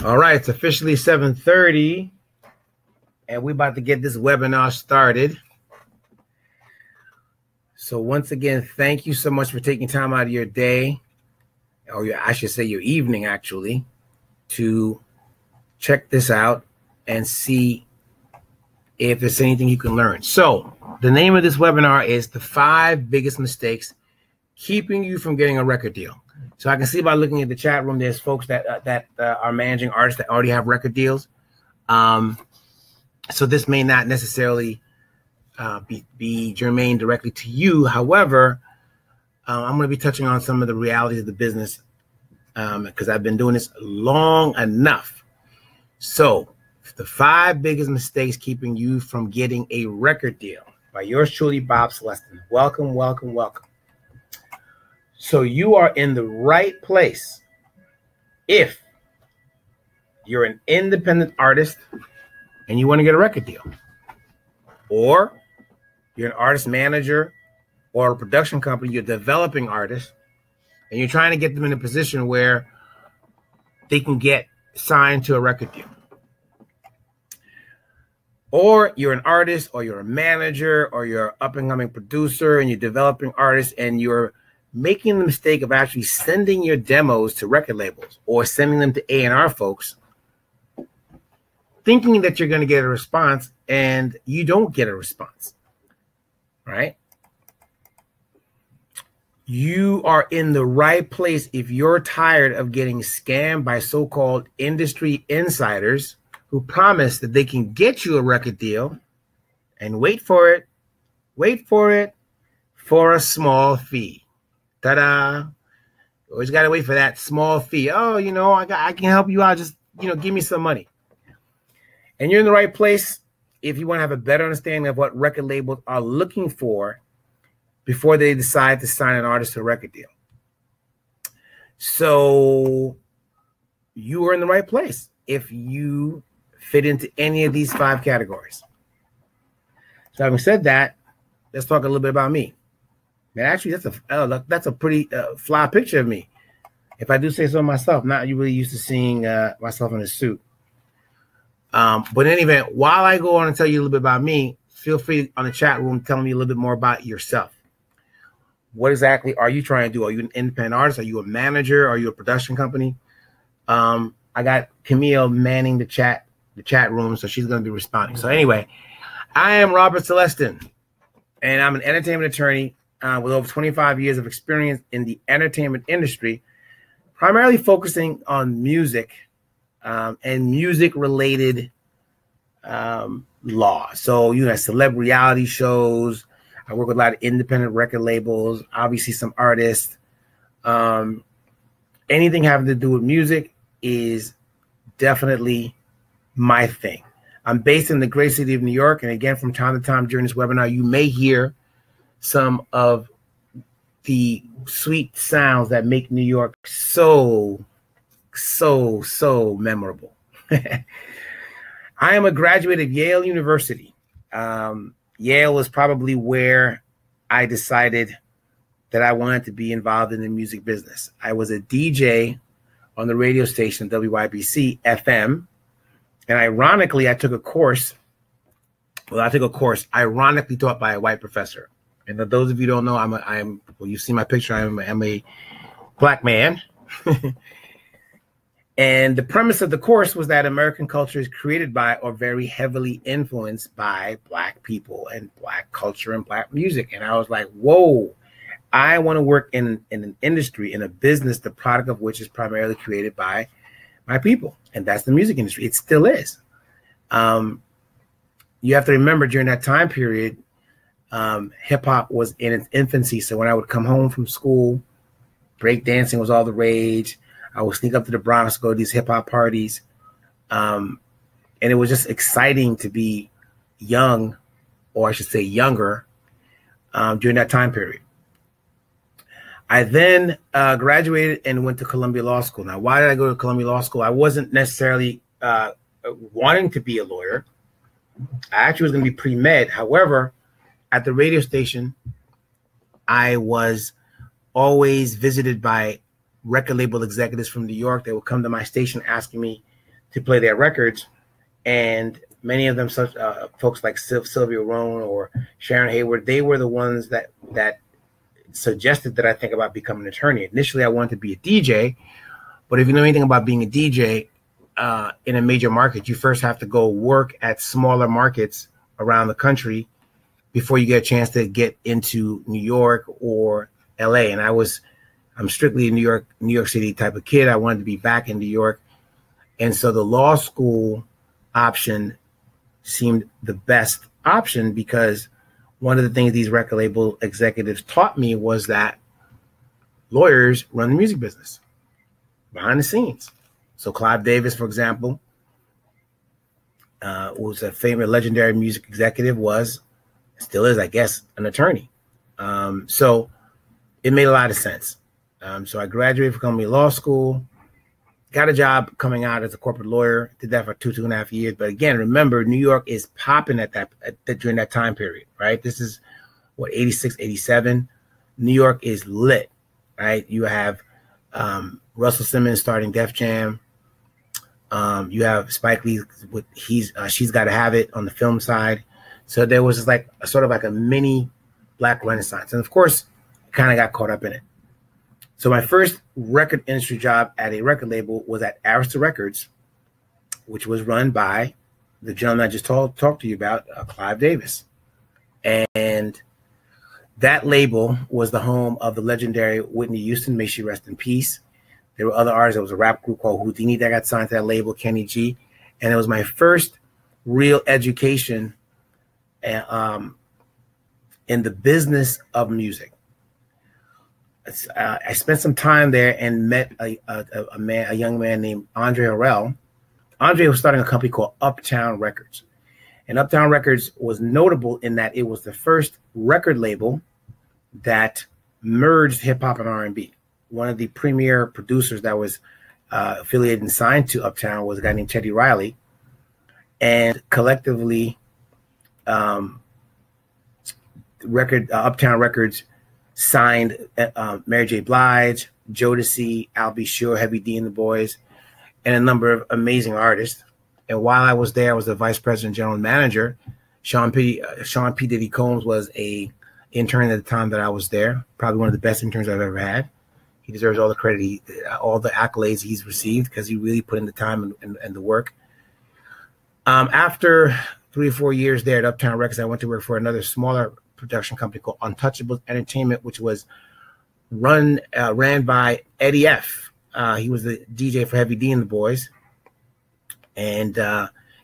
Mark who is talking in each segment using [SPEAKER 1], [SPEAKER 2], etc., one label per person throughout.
[SPEAKER 1] All right, it's officially 7:30, and we're about to get this webinar started. So once again, thank you so much for taking time out of your day, or I should say your evening, actually, to check this out and see if there's anything you can learn. So the name of this webinar is the 5 biggest mistakes keeping you from getting a record deal. So I can see by looking at the chat room, there's folks that are managing artists that already have record deals. So this may not necessarily be germane directly to you. However, I'm going to be touching on some of the realities of the business because I've been doing this long enough. So the 5 biggest mistakes keeping you from getting a record deal by yours truly, Bob Celestin. Welcome, welcome, welcome. So you are in the right place if you're an independent artist and you want to get a record deal, or you're an artist manager or a production company, you're developing artists and you're trying to get them in a position where they can get signed to a record deal. Or you're an artist, or you're a manager, or you're an up-and-coming producer and you're developing artists and you're making the mistake of actually sending your demos to record labels or sending them to A&R folks, thinking that you're going to get a response, and you don't get a response, right? You are in the right place if you're tired of getting scammed by so-called industry insiders who promise that they can get you a record deal, and wait for it, for a small fee. Ta-da. You always got to wait for that small fee. Oh, you know, I can help you out. Just, you know, give me some money. And you're in the right place if you want to have a better understanding of what record labels are looking for before they decide to sign an artist to a record deal. So you are in the right place if you fit into any of these 5 categories. So having said that, let's talk a little bit about me. Man, actually, that's a pretty fly picture of me, if I do say so myself. Not you really used to seeing myself in a suit. But in any event, while I go on and tell you a little bit about me, feel free on the chat room telling me a little bit more about yourself. What exactly are you trying to do? Are you an independent artist? Are you a manager? Are you a production company? I got Camille manning the chat room, so she's going to be responding. So anyway, I am Robert Celestin, and I'm an entertainment attorney with over 25 years of experience in the entertainment industry, primarily focusing on music and music-related law. So, you know, celeb reality shows. I work with a lot of independent record labels, obviously some artists. Anything having to do with music is definitely my thing. I'm based in the great city of New York. And again, from time to time during this webinar, you may hear some of the sweet sounds that make New York so memorable. I am a graduate of Yale University. Yale was probably where I decided that I wanted to be involved in the music business. I was a DJ on the radio station WYBC FM. And ironically, I took a course. Well, I took a course ironically taught by a white professor. And for those of you who don't know, well, you see my picture, I'm a black man. And the premise of the course was that American culture is created by or very heavily influenced by Black people and Black culture and Black music. And I was like, whoa, I want to work in an industry, in a business, the product of which is primarily created by my people. And that's the music industry. It still is. You have to remember during that time period, hip hop was in its infancy. So when I would come home from school, break dancing was all the rage. I would sneak up to the Bronx, go to these hip hop parties. And it was just exciting to be young, or I should say younger, during that time period. I then graduated and went to Columbia Law School. Now, why did I go to Columbia Law School? I wasn't necessarily wanting to be a lawyer. I actually was going to be pre-med. However, at the radio station, I was always visited by record label executives from New York. They would come to my station asking me to play their records, and many of them, such folks like Sylvia Rohn or Sharon Hayward, they were the ones that suggested that I think about becoming an attorney. Initially, I wanted to be a DJ, but if you know anything about being a DJ in a major market, you first have to go work at smaller markets around the country before you get a chance to get into New York or LA. And I'm strictly a New York City type of kid. I wanted to be back in New York. And so the law school option seemed the best option, because one of the things these record label executives taught me was that lawyers run the music business behind the scenes. So Clive Davis, for example, was a famous legendary music executive, still is, I guess, an attorney. So it made a lot of sense. So I graduated from Columbia Law School, got a job coming out as a corporate lawyer, did that for 2.5 years. But again, remember, New York is popping during that time period, right? This is 86, 87. New York is lit, right? You have Russell Simmons starting Def Jam. You have Spike Lee with She's Gotta Have It on the film side. So there was like sort of like a mini Black Renaissance. And of course, kind of got caught up in it. So my first record industry job at a record label was at Arista Records, which was run by the gentleman I just talked to you about, Clive Davis. And that label was the home of the legendary Whitney Houston, may she rest in peace. There were other artists. There was a rap group called Houdini that got signed to that label, Kenny G. And it was my first real education in the business of music. I spent some time there and met a young man named Andre Harrell. Andre was starting a company called Uptown Records. And Uptown Records was notable in that it was the first record label that merged hip hop and R&B. One of the premier producers that was affiliated and signed to Uptown was a guy named Teddy Riley. And collectively, Uptown Records signed Mary J. Blige, Jodeci, Al B. Sure, Heavy D and the Boys, and a number of amazing artists. And while I was there, I was the vice president general manager. Sean P. Diddy Combs was a intern at the time that I was there. Probably one of the best interns I've ever had. He deserves all the credit, all the accolades he's received, because he really put in the time and the work. After 3 or 4 years there at Uptown Records, I went to work for another smaller production company called Untouchables Entertainment, which was ran by Eddie F. He was the DJ for Heavy D and the Boys, and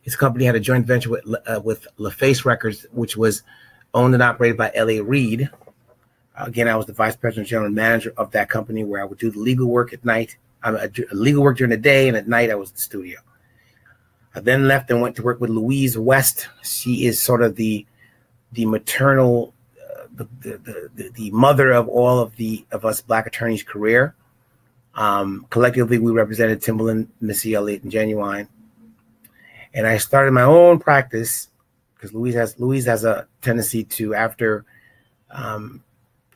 [SPEAKER 1] his company had a joint venture with LaFace Records, which was owned and operated by L.A. Reid. Again, I was the vice president general manager of that company, where I would do the legal work at night. Legal work during the day, and at night I was in the studio. I then left and went to work with Louise West. She is sort of the maternal, the mother of all of us Black attorneys' career. Collectively, we represented Timbaland, Missy Elliott, and Genuine. And I started my own practice, because Louise has a tendency to, after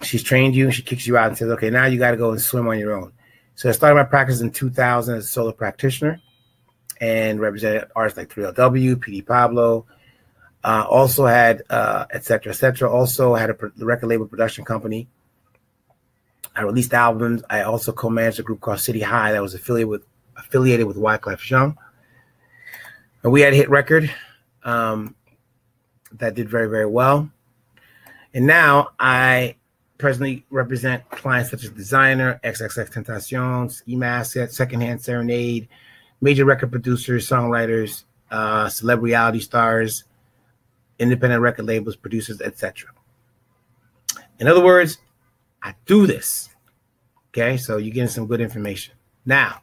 [SPEAKER 1] she's trained you, she kicks you out and says, okay, now you got to go and swim on your own. So I started my practice in 2000 as a solo practitioner and represented artists like 3LW, PD Pablo. Also had et cetera. Also had a record label production company. I released albums. I also co-managed a group called City High that was affiliated with Wyclef Jean. And we had a hit record that did very, very well. And now I presently represent clients such as Designer, XXXTentacion, Ski Mask, Secondhand Serenade, major record producers, songwriters, celebrity reality stars, independent record labels, producers, etc. In other words, I do this. Okay, so you're getting some good information. Now,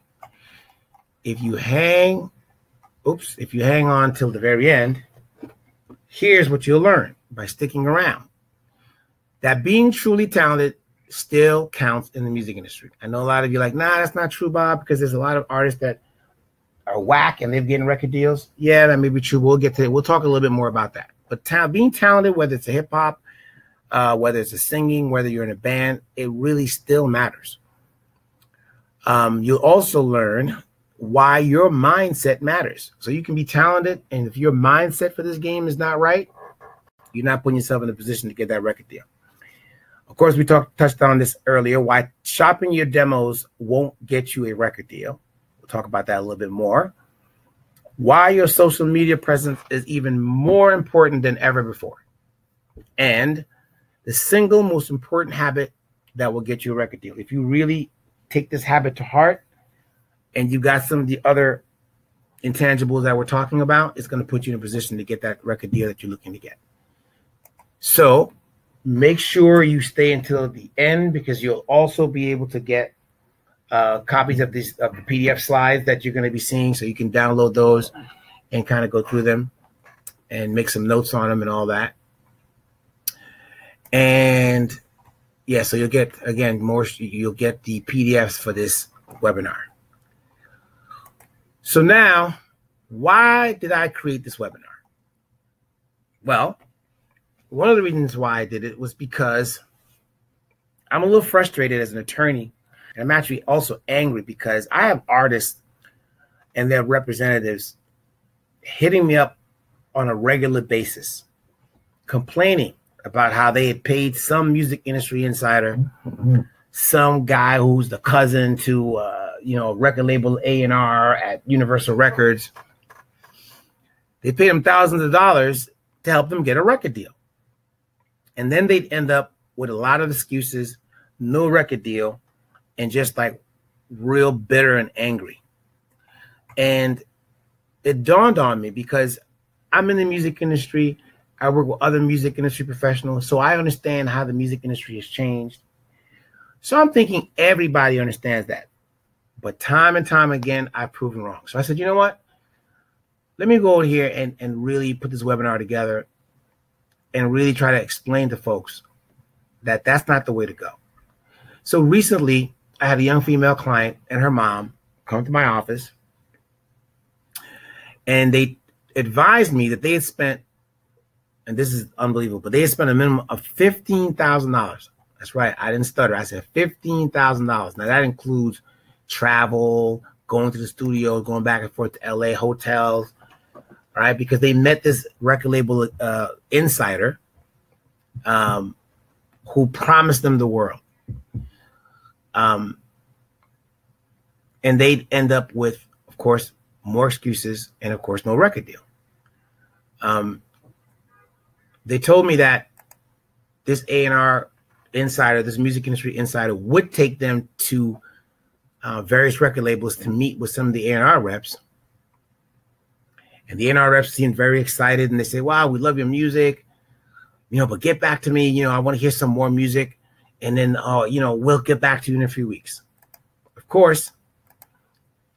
[SPEAKER 1] if you hang on till the very end, here's what you'll learn by sticking around. That being truly talented still counts in the music industry. I know a lot of you are like, nah, that's not true, Bob, because there's a lot of artists that are whack and they're getting record deals. Yeah, that may be true. We'll get to it. We'll talk a little bit more about that. But being talented, whether it's a hip hop, whether it's a singing, whether you're in a band, it really still matters. You'll also learn why your mindset matters. So you can be talented, and if your mindset for this game is not right, you're not putting yourself in a position to get that record deal. Of course, we touched on this earlier, why shopping your demos won't get you a record deal. We'll talk about that a little bit more. Why your social media presence is even more important than ever before. And the single most important habit that will get you a record deal. If you really take this habit to heart and you got some of the other intangibles that we're talking about, it's going to put you in a position to get that record deal that you're looking to get. So make sure you stay until the end, because you'll also be able to get copies of the PDF slides that you're going to be seeing, so you can download those and kind of go through them and make some notes on them and all that. And yeah, so you'll get, again, you'll get the PDFs for this webinar. So now, why did I create this webinar? Well, one of the reasons why I did it was because I'm a little frustrated as an attorney. And I'm actually also angry because I have artists and their representatives hitting me up on a regular basis, complaining about how they had paid some music industry insider, some guy who's the cousin to, record label A&R at Universal Records. They paid him thousands of dollars to help them get a record deal. And then they'd end up with a lot of excuses, no record deal, and just like real bitter and angry. And it dawned on me, because I'm in the music industry, I work with other music industry professionals, so I understand how the music industry has changed. So I'm thinking everybody understands that. But time and time again, I've proven wrong. So I said, you know what? Let me go over here and really put this webinar together and really try to explain to folks that that's not the way to go. So recently, I had a young female client and her mom come to my office, and they advised me that they had spent, and this is unbelievable, but they had spent a minimum of $15,000. That's right. I didn't stutter. I said $15,000. Now that includes travel, going to the studio, going back and forth to LA, hotels, right? Because they met this record label insider who promised them the world. And they'd end up with, of course, more excuses and, of course, no record deal. They told me that this A&R insider, this music industry insider, would take them to various record labels to meet with some of the A&R reps. And the A&R reps seemed very excited, and they say, wow, we love your music, but get back to me. I want to hear some more music. And then, we'll get back to you in a few weeks. Of course,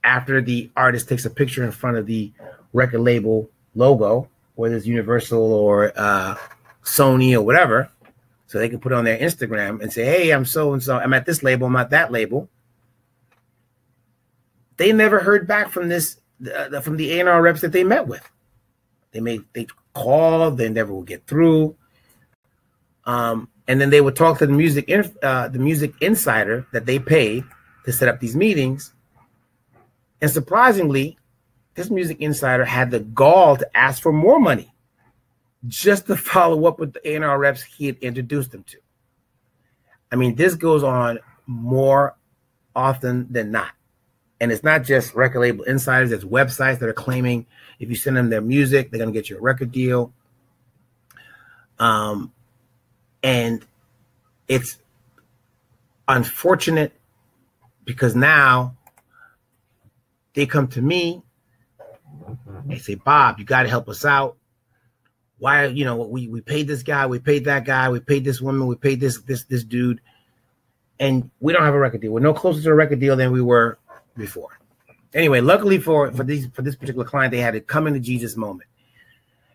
[SPEAKER 1] after the artist takes a picture in front of the record label logo, whether it's Universal or Sony or whatever, so they can put it on their Instagram and say, hey, I'm so-and-so, I'm at this label, I'm at that label. They never heard back from from the A&R reps that they met with. They called, they never will get through. And then they would talk to the music insider that they paid to set up these meetings. And surprisingly, this music insider had the gall to ask for more money just to follow up with the A&R reps he had introduced them to. I mean, this goes on more often than not. And it's not just record label insiders, it's websites that are claiming if you send them their music, they're going to get you a record deal. And it's unfortunate because now they come to me, they say, Bob, you got to help us out. Why, we paid this guy, we paid that guy, we paid this woman, we paid this dude, and we don't have a record deal. We're no closer to a record deal than we were before. Anyway, luckily for this particular client, they had a come into Jesus moment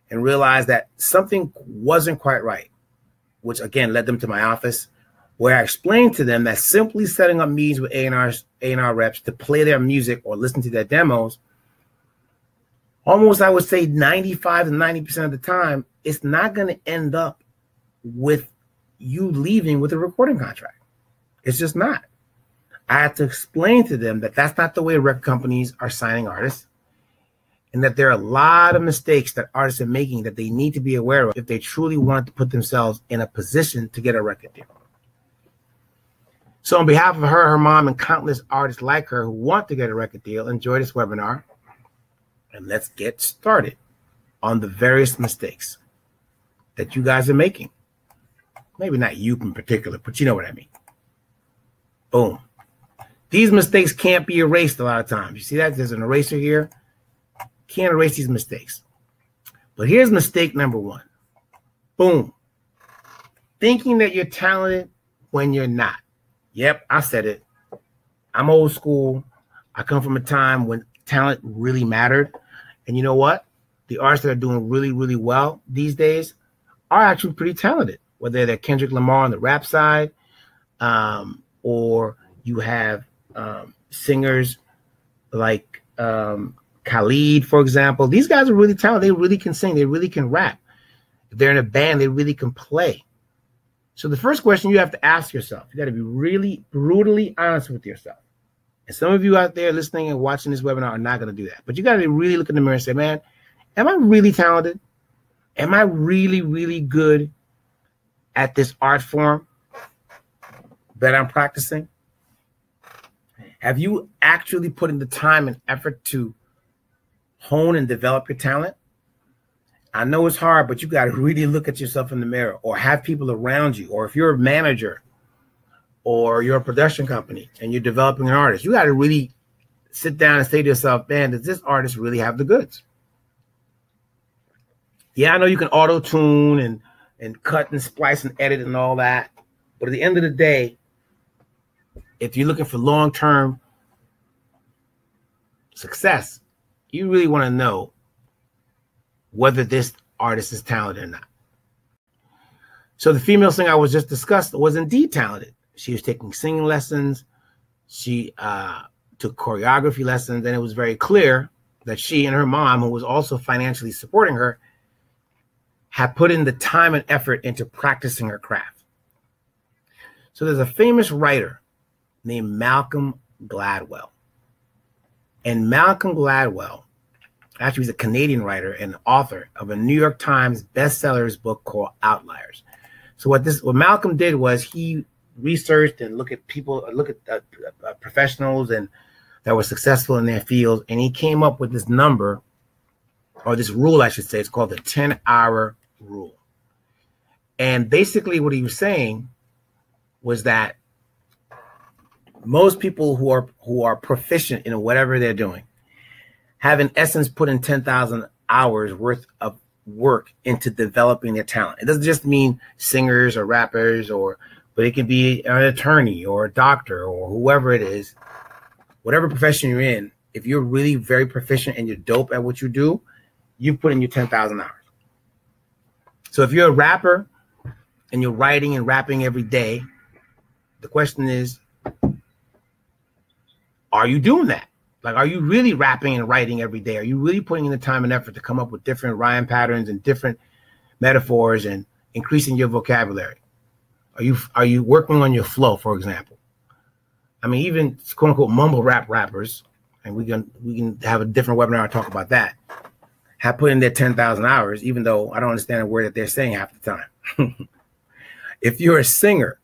[SPEAKER 1] and realized that something wasn't quite right, which again led them to my office, where I explained to them that simply setting up meetings with A&R reps to play their music or listen to their demos, almost I would say 95 to 90% of the time, it's not going to end up with you leaving with a recording contract. It's just not. I had to explain to them that that's not the way record companies are signing artists, and that there are a lot of mistakes that artists are making that they need to be aware of if they truly want to put themselves in a position to get a record deal. So on behalf of her, her mom, and countless artists like her who want to get a record deal, enjoy this webinar, and let's get started on the various mistakes that you guys are making. Maybe not you in particular, but you know what I mean. Boom. These mistakes can't be erased a lot of times. You see that? There's an eraser here. Can't erase these mistakes. But here's mistake number one. Boom. Thinking that you're talented when you're not. Yep, I said it. I'm old school. I come from a time when talent really mattered. And you know what? The artists that are doing really, really well these days are actually pretty talented. Whether they're Kendrick Lamar on the rap side, or you have singers like Khalid, for example. These guys are really talented. They really can sing. They really can rap. If they're in a band, they really can play. So the first question you have to ask yourself, you got to be really brutally honest with yourself. And some of you out there listening and watching this webinar are not going to do that. But you got to really look in the mirror and say, man, am I really talented? Am I really, really good at this art form that I'm practicing? Have you actually put in the time and effort to hone and develop your talent? I know it's hard, but you got to really look at yourself in the mirror, or have people around you. Or if you're a manager or you're a production company and you're developing an artist, you got to really sit down and say to yourself, man, does this artist really have the goods? Yeah, I know you can auto-tune and cut and splice and edit and all that. But at the end of the day, if you're looking for long-term success, you really want to know whether this artist is talented or not. So the female singer I was just discussed was indeed talented. She was taking singing lessons. She took choreography lessons, and it was very clear that she and her mom, who was also financially supporting her, had put in the time and effort into practicing her craft. So there's a famous writer named Malcolm Gladwell. And Malcolm Gladwell, actually, he's a Canadian writer and author of a New York Times bestsellers book called Outliers. So what Malcolm did was he researched and looked at professionals and that were successful in their fields, and he came up with this number, or this rule, I should say. It's called the 10-hour rule. And basically what he was saying was that most people who are proficient in whatever they're doing have in essence put in 10,000 hours worth of work into developing their talent. It doesn't just mean singers or rappers, but it can be an attorney or a doctor or whoever it is. Whatever profession you're in, if you're really very proficient and you're dope at what you do, you've put in your 10,000 hours. So if you're a rapper and you're writing and rapping every day, the question is, are you doing that? Like, are you really rapping and writing every day? Are you really putting in the time and effort to come up with different rhyme patterns and different metaphors and increasing your vocabulary? Are you working on your flow, for example? I mean, even quote unquote mumble rap rappers, and we can have a different webinar to talk about that, have put in their 10,000 hours, even though I don't understand a word that they're saying half the time. If you're a singer,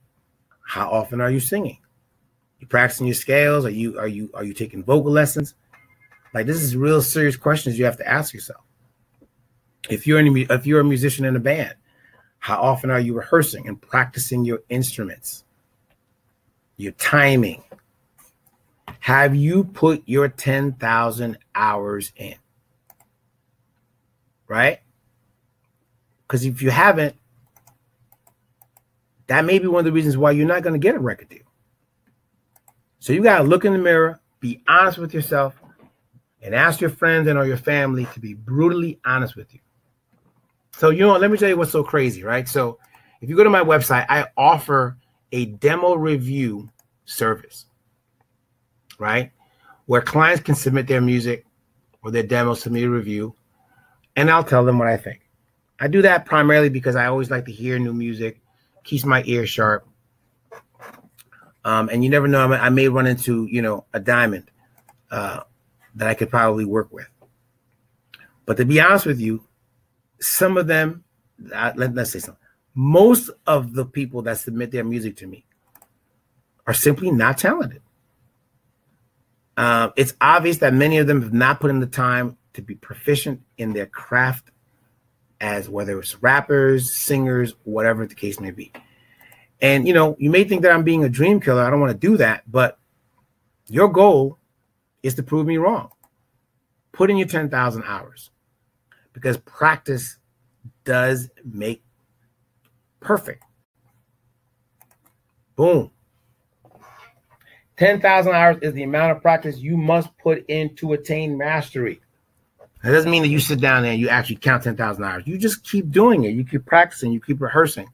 [SPEAKER 1] how often are you singing? You practicing your scales? Are you taking vocal lessons? Like, this is real serious questions you have to ask yourself. If you're a musician in a band, how often are you rehearsing and practicing your instruments? Your timing. Have you put your 10,000 hours in? Right? Because if you haven't, that may be one of the reasons why you're not going to get a record deal. So you got to look in the mirror, be honest with yourself, and ask your friends and or your family to be brutally honest with you. So, let me tell you what's so crazy, right? So if you go to my website, I offer a demo review service, right? Where clients can submit their music or their demos to me to review, and I'll tell them what I think. I do that primarily because I always like to hear new music, keeps my ear sharp. And you never know, I may run into, a diamond that I could probably work with. But to be honest with you, some of them, let's say something. Most of the people that submit their music to me are simply not talented. It's obvious that many of them have not put in the time to be proficient in their craft, as whether it's rappers, singers, whatever the case may be. And, you may think that I'm being a dream killer. I don't want to do that. But your goal is to prove me wrong. Put in your 10,000 hours, because practice does make perfect. Boom. 10,000 hours is the amount of practice you must put in to attain mastery. That doesn't mean that you sit down there and you actually count 10,000 hours. You just keep doing it. You keep practicing. You keep rehearsing.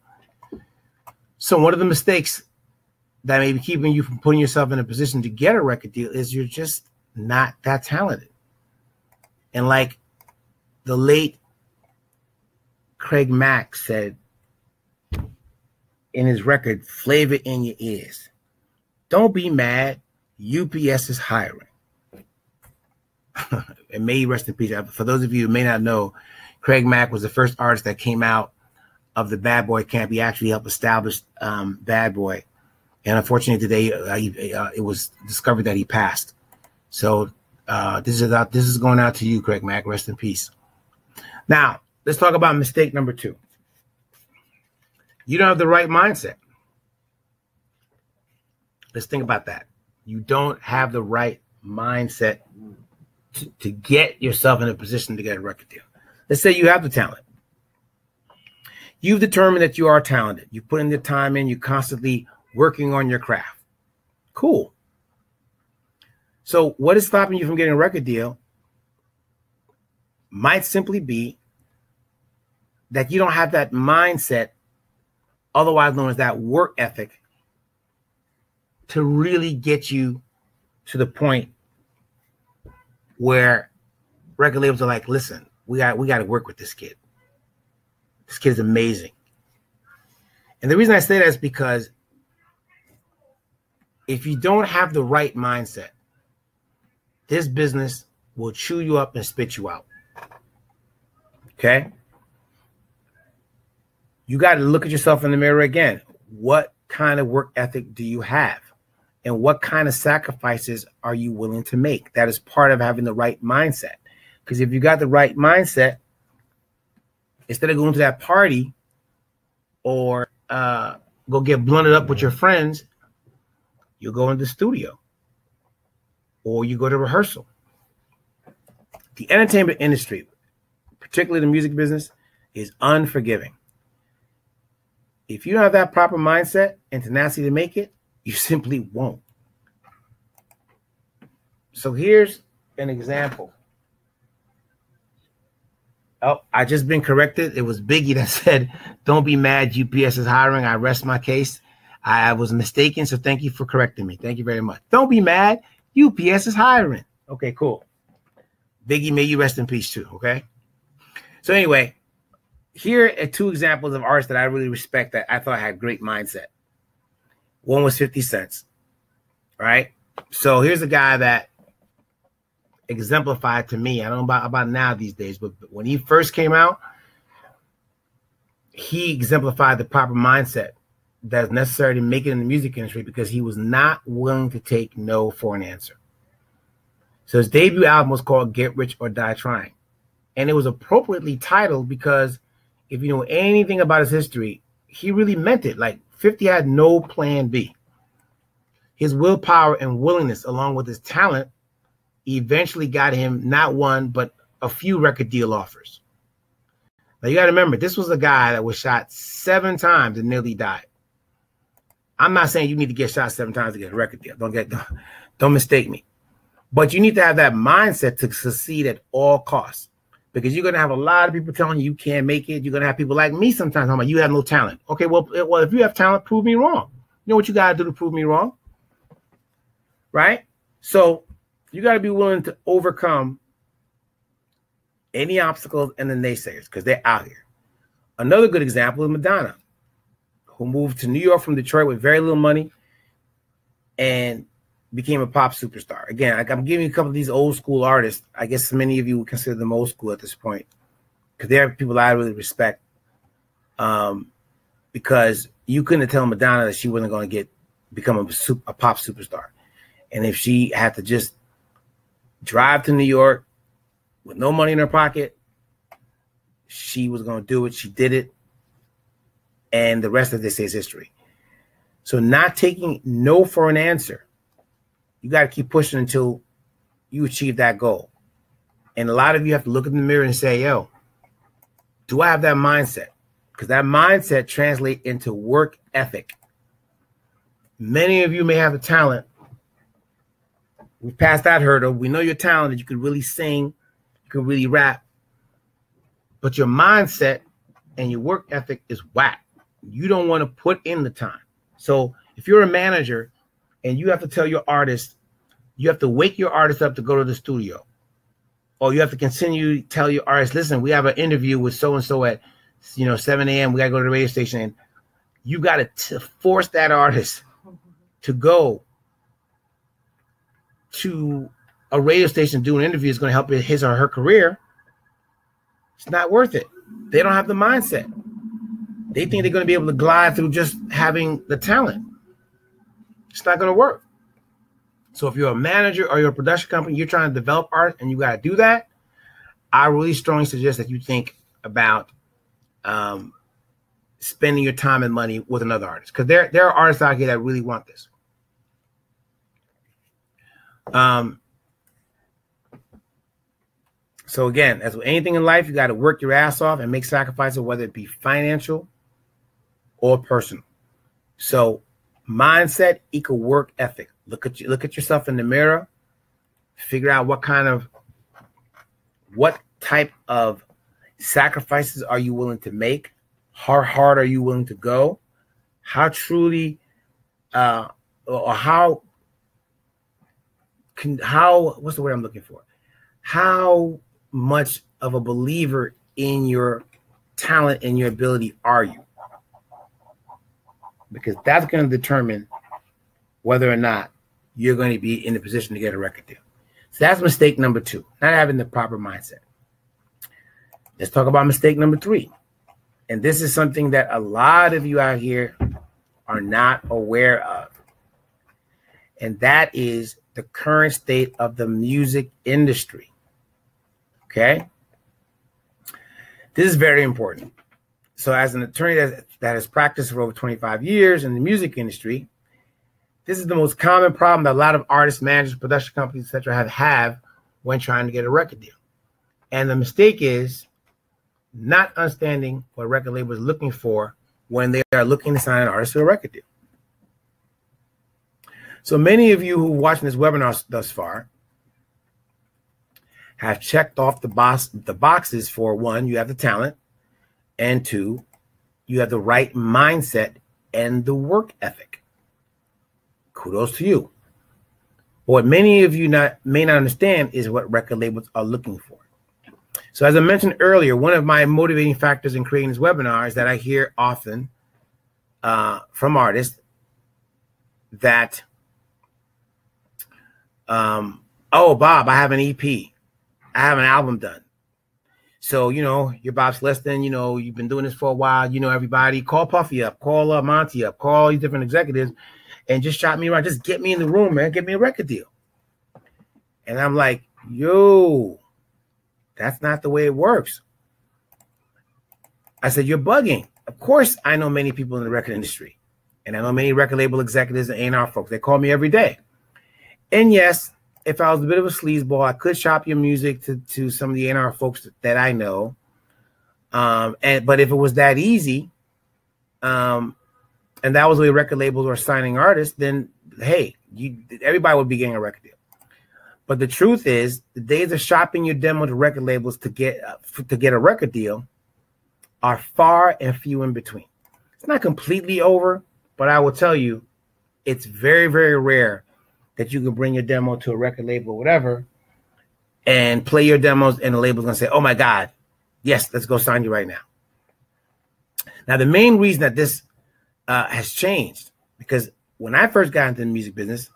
[SPEAKER 1] So one of the mistakes that may be keeping you from putting yourself in a position to get a record deal is you're just not that talented. And like the late Craig Mack said in his record, Flavor in Your Ears, don't be mad, UPS is hiring. And may he rest in peace. For those of you who may not know, Craig Mack was the first artist that came out of the Bad Boy camp. He actually helped establish Bad Boy. And unfortunately today, it was discovered that he passed. So this is going out to you, Craig Mack. Rest in peace. Now, let's talk about mistake number 2. You don't have the right mindset. Let's think about that. You don't have the right mindset to get yourself in a position to get a record deal. Let's say you have the talent. You've determined that you are talented. You put in the time in. You're constantly working on your craft. Cool. So what is stopping you from getting a record deal might simply be that you don't have that mindset, otherwise known as that work ethic, to really get you to the point where record labels are like, listen, we got to work with this kid. This kid is amazing. And the reason I say that is because if you don't have the right mindset, this business will chew you up and spit you out. Okay? You got to look at yourself in the mirror again. What kind of work ethic do you have? And what kind of sacrifices are you willing to make? That is part of having the right mindset. Because if you got the right mindset, instead of going to that party or go get blunted up with your friends, you go in the studio or you go to rehearsal. The entertainment industry, particularly the music business, is unforgiving. If you don't have that proper mindset and tenacity to make it, you simply won't. So here's an example. Oh, I just been corrected. It was Biggie that said, don't be mad, UPS is hiring. I rest my case. I was mistaken, so thank you for correcting me. Thank you very much. Don't be mad, UPS is hiring. Okay, cool. Biggie, may you rest in peace too, okay? So anyway, here are 2 examples of artists that I really respect that I thought had great mindset. One was 50 Cent, right? So here's a guy that exemplified to me. I don't know about now these days, but when he first came out, he exemplified the proper mindset that's necessary to make it in the music industry because he was not willing to take no for an answer. So his debut album was called Get Rich or Die Trying. And it was appropriately titled because if you know anything about his history, he really meant it. Like 50 had no plan B. His willpower and willingness, along with his talent, eventually got him not one, but a few record deal offers. Now you got to remember, this was a guy that was shot 7 times and nearly died. I'm not saying you need to get shot 7 times to get a record deal. Don't mistake me. But you need to have that mindset to succeed at all costs, because you're going to have a lot of people telling you can't make it. You're going to have people like me sometimes talking about you have no talent. Okay, well, if you have talent, prove me wrong. You know what you got to do to prove me wrong? Right? So you got to be willing to overcome any obstacles and the naysayers because they're out here. Another good example is Madonna, who moved to New York from Detroit with very little money. and became a pop superstar. Again, I'm giving you a couple of these old school artists. I guess many of you would consider them old school at this point, because they're people I really respect. Because you couldn't tell Madonna that she wasn't going to become a pop superstar. And if she had to just drive to New York with no money in her pocket, she was going to do it. She did it. And the rest of this is history. So not taking no for an answer. You got to keep pushing until you achieve that goal. And a lot of you have to look in the mirror and say, yo, do I have that mindset? Because that mindset translates into work ethic. Many of you may have the talent. We passed that hurdle. We know you're talented. You could really sing. You could really rap. But your mindset and your work ethic is whack. You don't want to put in the time. So if you're a manager and you have to tell your artist, you have to wake your artist up to go to the studio. Or you have to continue to tell your artist, listen, we have an interview with so-and-so at 7 a.m. We got to go to the radio station. And you got to force that artist to go to a radio station, do an interview is going to help his or her career. It's not worth it. They don't have the mindset. They think they're going to be able to glide through just having the talent. It's not going to work. So if you're a manager or you're a production company, you're trying to develop art and you got to do that, I really strongly suggest that you think about spending your time and money with another artist, because there are artists out here that really want this. So again, as with anything in life, you got to work your ass off and make sacrifices, whether it be financial or personal. So mindset equal work ethic. Look at yourself in the mirror, figure out what type of sacrifices are you willing to make? How hard are you willing to go? How truly, what's the word I'm looking for? How much of a believer in your talent and your ability are you? Because that's going to determine whether or not you're going to be in a position to get a record deal. So that's mistake number 2, not having the proper mindset. Let's talk about mistake number 3. And this is something that a lot of you out here are not aware of. And that is the current state of the music industry. Okay? This is very important. So as an attorney that has practiced for over 25 years in the music industry, this is the most common problem that a lot of artists, managers, production companies, etc. have when trying to get a record deal. And the mistake is not understanding what a record label is looking for when they are looking to sign an artist to a record deal. So many of you who are watching this webinar thus far have checked off the boxes for 1, you have the talent, and 2, you have the right mindset and the work ethic. Kudos to you. But what many of you may not understand is what record labels are looking for. So as I mentioned earlier, one of my motivating factors in creating this webinar is that I hear often from artists that, oh, Bob, I have an EP. I have an album done. So, you're Bob Celestin, you've been doing this for a while. Everybody. Call Puffy up, call Monty up, call all these different executives and just shop me around. Just get me in the room, man. Get me a record deal. And I'm like, yo, that's not the way it works. I said, you're bugging. Of course, I know many people in the record industry. And I know many record label executives and A&R folks. They call me every day. And yes, if I was a bit of a sleazeball, I could shop your music to some of the A&R folks that I know. But if it was that easy, and that was the way record labels were signing artists, then hey, everybody would be getting a record deal. But the truth is, the days of shopping your demo to record labels to get a record deal are far and few in between. It's not completely over, but I will tell you, it's very, very rare that you can bring your demo to a record label or whatever and play your demos and the label's going to say, oh my God, yes, let's go sign you right now. Now, the main reason that this has changed, because when I first got into the music business,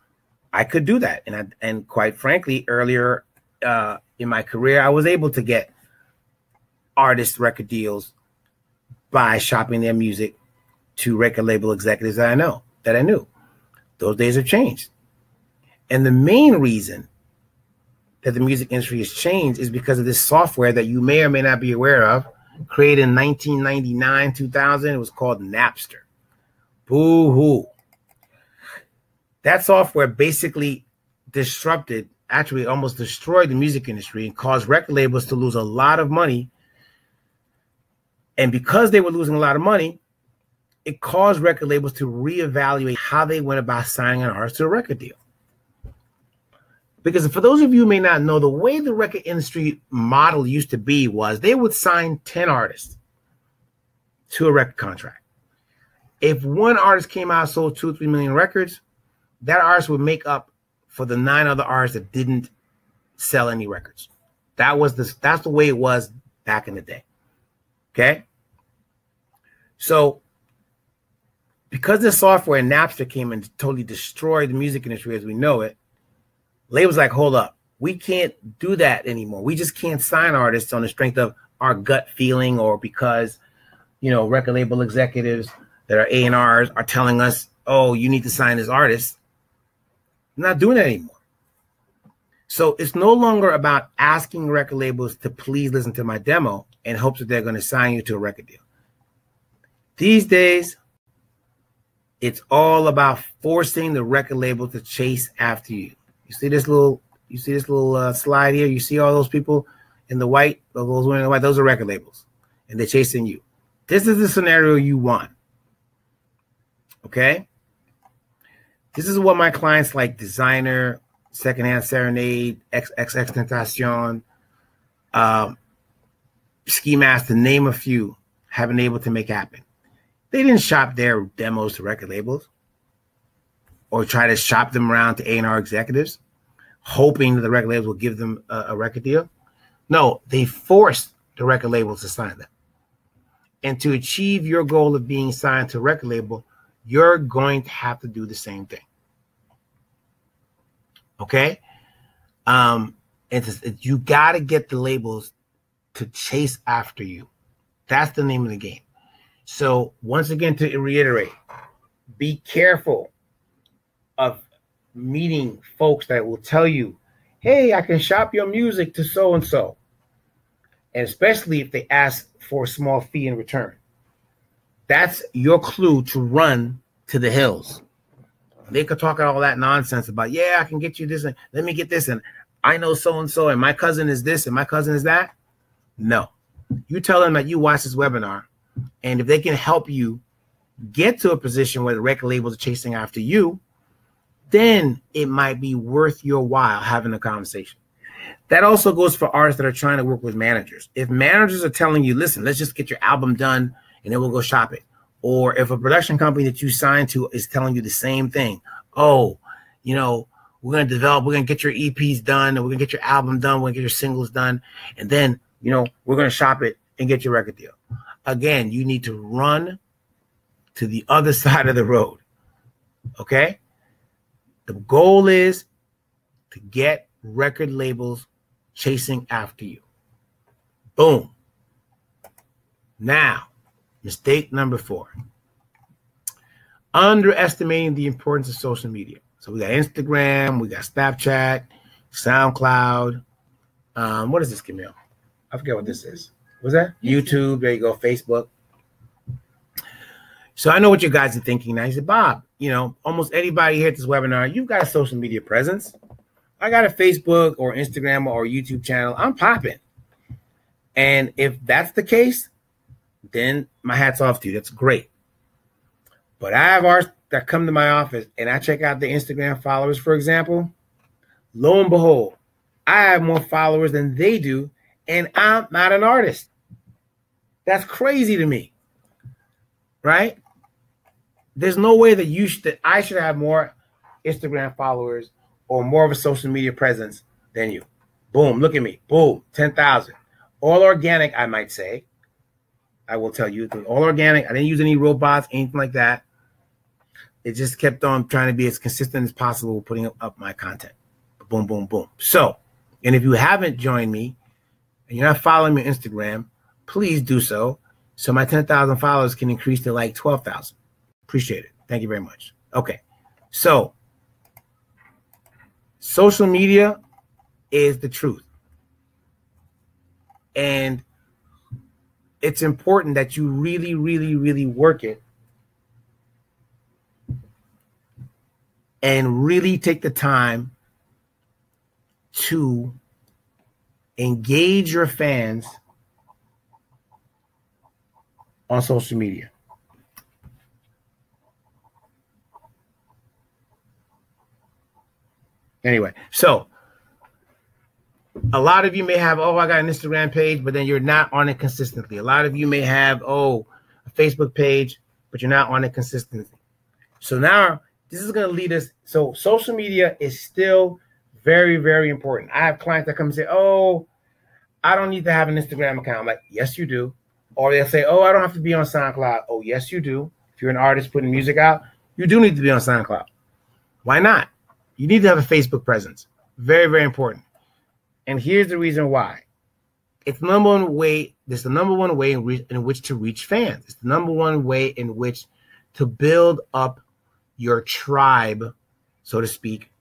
[SPEAKER 1] I could do that. And quite frankly, earlier in my career, I was able to get artist record deals by shopping their music to record label executives that I knew. Those days have changed. And the main reason that the music industry has changed is because of this software that you may or may not be aware of, created in 1999, 2000. It was called Napster. Boo-hoo. That software basically disrupted, actually almost destroyed the music industry and caused record labels to lose a lot of money. And because they were losing a lot of money, it caused record labels to reevaluate how they went about signing an artist to a record deal. Because for those of you who may not know, the way the record industry model used to be was they would sign 10 artists to a record contract. If one artist came out and sold 2 or 3 million records, that artist would make up for the 9 other artists that didn't sell any records. That's the way it was back in the day. Okay? So because the software Napster came and totally destroyed the music industry as we know it, labels like, hold up, we can't do that anymore. We just can't sign artists on the strength of our gut feeling or because, record label executives that are A&Rs are telling us, oh, you need to sign this artist. I'm not doing that anymore. So it's no longer about asking record labels to please listen to my demo in hopes that they're going to sign you to a record deal. These days, it's all about forcing the record label to chase after you. You see this little slide here? You see all those people in the white, those women in the white, those are record labels, and they're chasing you. This is the scenario you want. Okay? This is what my clients like Designer, Secondhand Serenade, XXXTentacion, Ski Mask, to name a few, have been able to make happen. They didn't shop their demos to record labels or try to shop them around to A&R executives, hoping that the record labels will give them a record deal. No, they forced the record labels to sign them. And to achieve your goal of being signed to a record label, you're going to have to do the same thing. Okay? You got to get the labels to chase after you. That's the name of the game. So once again, to reiterate, be careful of meeting folks that will tell you, hey, I can shop your music to so-and-so. And especially if they ask for a small fee in return. That's your clue to run to the hills. They could talk all that nonsense about, yeah, I can get you this, and let me get this, and I know so-and-so, and my cousin is this, and my cousin is that. No. You tell them that you watch this webinar, and if they can help you get to a position where the record labels are chasing after you, then it might be worth your while having a conversation. That also goes for artists that are trying to work with managers. If managers are telling you, listen, let's just get your album done, and then we'll go shop it. Or if a production company that you signed to is telling you the same thing, oh, we're going to get your EPs done, and we're going to get your album done, we're going to get your singles done, and then, we're going to shop it and get your record deal. Again, you need to run to the other side of the road, okay? The goal is to get record labels chasing after you. Boom. Now, mistake number 4. Underestimating the importance of social media. So we got Instagram, we got Snapchat, SoundCloud. What is this, Camille? I forget what this is. What's that? YouTube. There you go. Facebook. So I know what you guys are thinking now. You said, Bob, almost anybody here at this webinar, you've got a social media presence. I got a Facebook or Instagram or YouTube channel. I'm popping. And if that's the case, then my hat's off to you. That's great. But I have artists that come to my office and I check out the Instagram followers, for example. Lo and behold, I have more followers than they do, and I'm not an artist. That's crazy to me, right? There's no way that I should have more Instagram followers or more of a social media presence than you. Boom, look at me. Boom, 10,000. All organic, I might say. I will tell you, all organic. I didn't use any robots, anything like that. it just kept on trying to be as consistent as possible with putting up my content. Boom, boom, boom. So, and if you haven't joined me and you're not following me on Instagram, please do so my 10,000 followers can increase to like 12,000. Appreciate it. Thank you very much. Okay. So, social media is the truth. And it's important that you really, really, really work it and really take the time to engage your fans on social media. Anyway, so a lot of you may have, I got an Instagram page, but then you're not on it consistently. A lot of you may have, a Facebook page, but you're not on it consistently. So now this is going to lead us. So social media is still very, very important. I have clients that come and say, I don't need to have an Instagram account. I'm like, yes, you do. Or they'll say, I don't have to be on SoundCloud. Oh, yes, you do. If you're an artist putting music out, you do need to be on SoundCloud. Why not? You need to have a Facebook presence. Very, very important. And here's the reason why. It's the number one way. This is the number one way in which to reach fans. It's the number one way in which to build up your tribe, so to speak,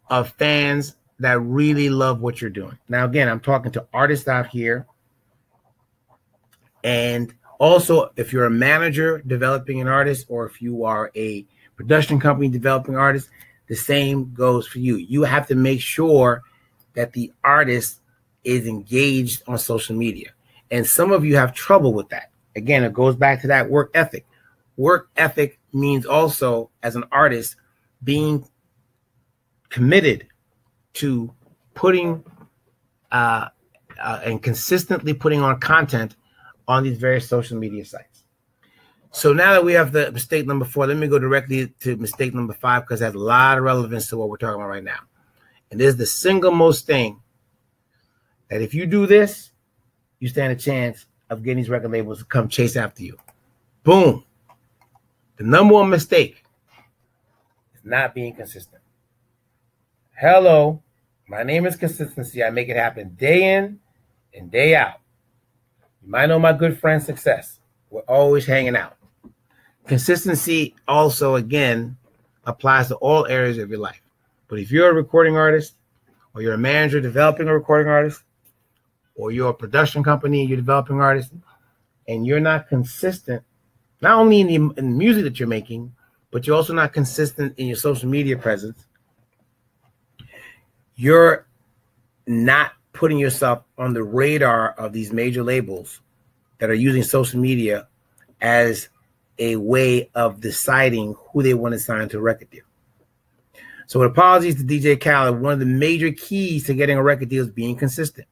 [SPEAKER 1] of fans that really love what you're doing. Now, again, I'm talking to artists out here. And also, if you're a manager developing an artist, or if you are a production company developing artists, the same goes for you. You have to make sure that the artist is engaged on social media. And some of you have trouble with that. Again, it goes back to that work ethic. Work ethic means also, as an artist, being committed to putting and consistently putting on content on these various social media sites. So now that we have the mistake number 4, let me go directly to mistake number 5, because it has a lot of relevance to what we're talking about right now. And this is the single most thing that if you do this, you stand a chance of getting these record labels to come chase after you. Boom. The number one mistake is not being consistent. Hello, my name is Consistency. I make it happen day in and day out. You might know my good friend Success. We're always hanging out. Consistency also, again, applies to all areas of your life. But if you're a recording artist, or you're a manager developing a recording artist, or you're a production company, you're developing artists, and you're not consistent, not only in the music that you're making, but you're also not consistent in your social media presence, you're not putting yourself on the radar of these major labels that are using social media as a way of deciding who they want to sign to a record deal. So with apologies to DJ Khaled, one of the major keys to getting a record deal is being consistent.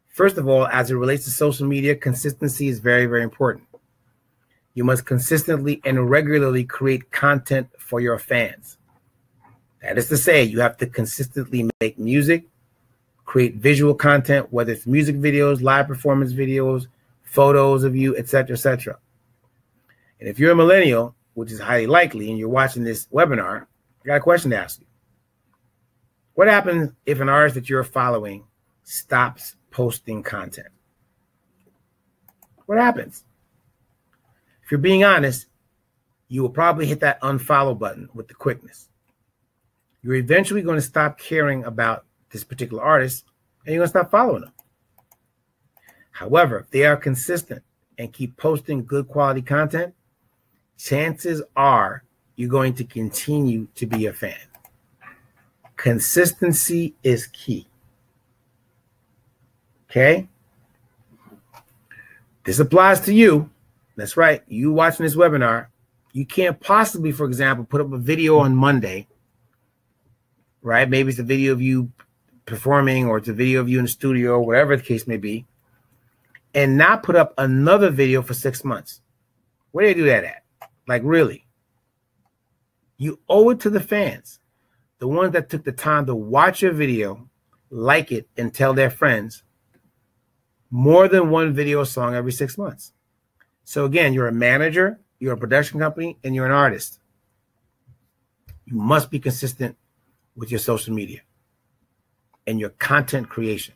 [SPEAKER 1] First of all, as it relates to social media, consistency is very, very important. You must consistently and regularly create content for your fans. That is to say, you have to consistently make music, create visual content, whether it's music videos, live performance videos, photos of you, etc., etc. And if you're a millennial, which is highly likely, and you're watching this webinar, I got a question to ask you. What happens if an artist that you're following stops posting content? What happens? If you're being honest, you will probably hit that unfollow button with the quickness. You're eventually going to stop caring about this particular artist, and you're going to stop following them. However, if they are consistent and keep posting good quality content, chances are you're going to continue to be a fan. Consistency is key. Okay? This applies to you. That's right. You watching this webinar, you can't possibly, for example, put up a video on Monday, right? Maybe it's a video of you performing, or it's a video of you in the studio, or whatever the case may be, and not put up another video for 6 months. Where do they do that at? Like, really? You owe it to the fans, the ones that took the time to watch your video, like it, and tell their friends, more than one video song every 6 months. So again, you're a manager, you're a production company, and you're an artist, you must be consistent with your social media and your content creation.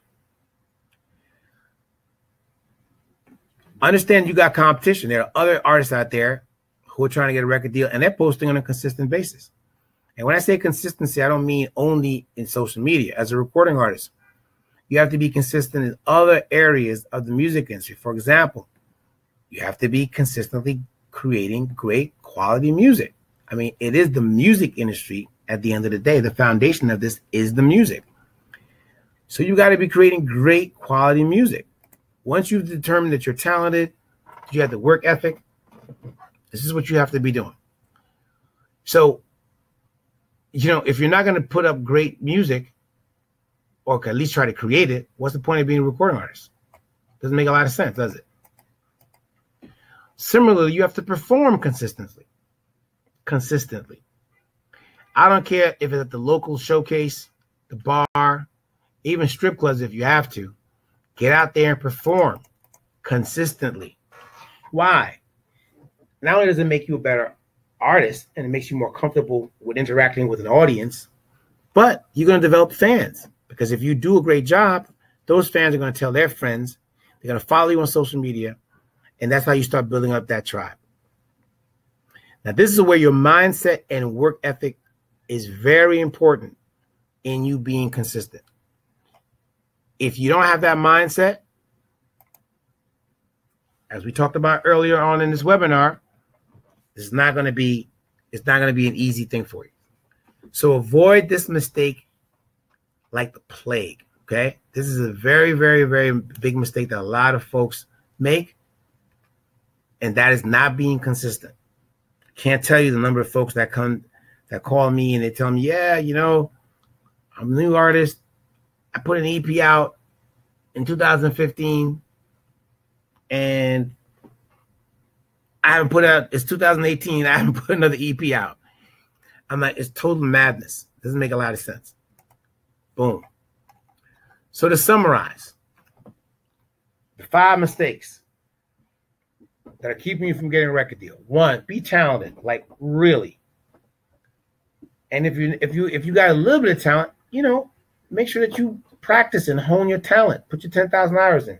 [SPEAKER 1] Understand you got competition. There are other artists out there who are trying to get a record deal, and they're posting on a consistent basis. And when I say consistency, I don't mean only in social media. As a recording artist, you have to be consistent in other areas of the music industry. For example, you have to be consistently creating great quality music. I mean, it is the music industry at the end of the day. The foundation of this is the music. So you got to be creating great quality music. Once you've determined that you're talented, you have the work ethic, this is what you have to be doing. So, you know, if you're not going to put up great music, or at least try to create it, what's the point of being a recording artist? Doesn't make a lot of sense, does it? Similarly, you have to perform consistently. I don't care if it's at the local showcase, the bar, even strip clubs if you have to. Get out there and perform consistently. Why? Not only does it make you a better artist and it makes you more comfortable with interacting with an audience, but you're going to develop fans. Because if you do a great job, those fans are going to tell their friends. They're going to follow you on social media. And that's how you start building up that tribe. Now, this is where your mindset and work ethic is very important in you being consistent. If you don't have that mindset, as we talked about earlier on in this webinar, it's not going to be an easy thing for you. So avoid this mistake like the plague, okay? This is a very, very, very big mistake that a lot of folks make, and that is not being consistent. Can't tell you the number of folks that call me and they tell me, yeah, you know, I'm a new artist. I put an EP out in 2015 and I haven't put out, it's 2018, I haven't put another EP out. I'm like, it's total madness. Doesn't make a lot of sense. Boom. So to summarize, the 5 mistakes that are keeping you from getting a record deal. 1, be talented, like really. And if you got a little bit of talent, you know, make sure that you practice and hone your talent. Put your 10,000 hours in.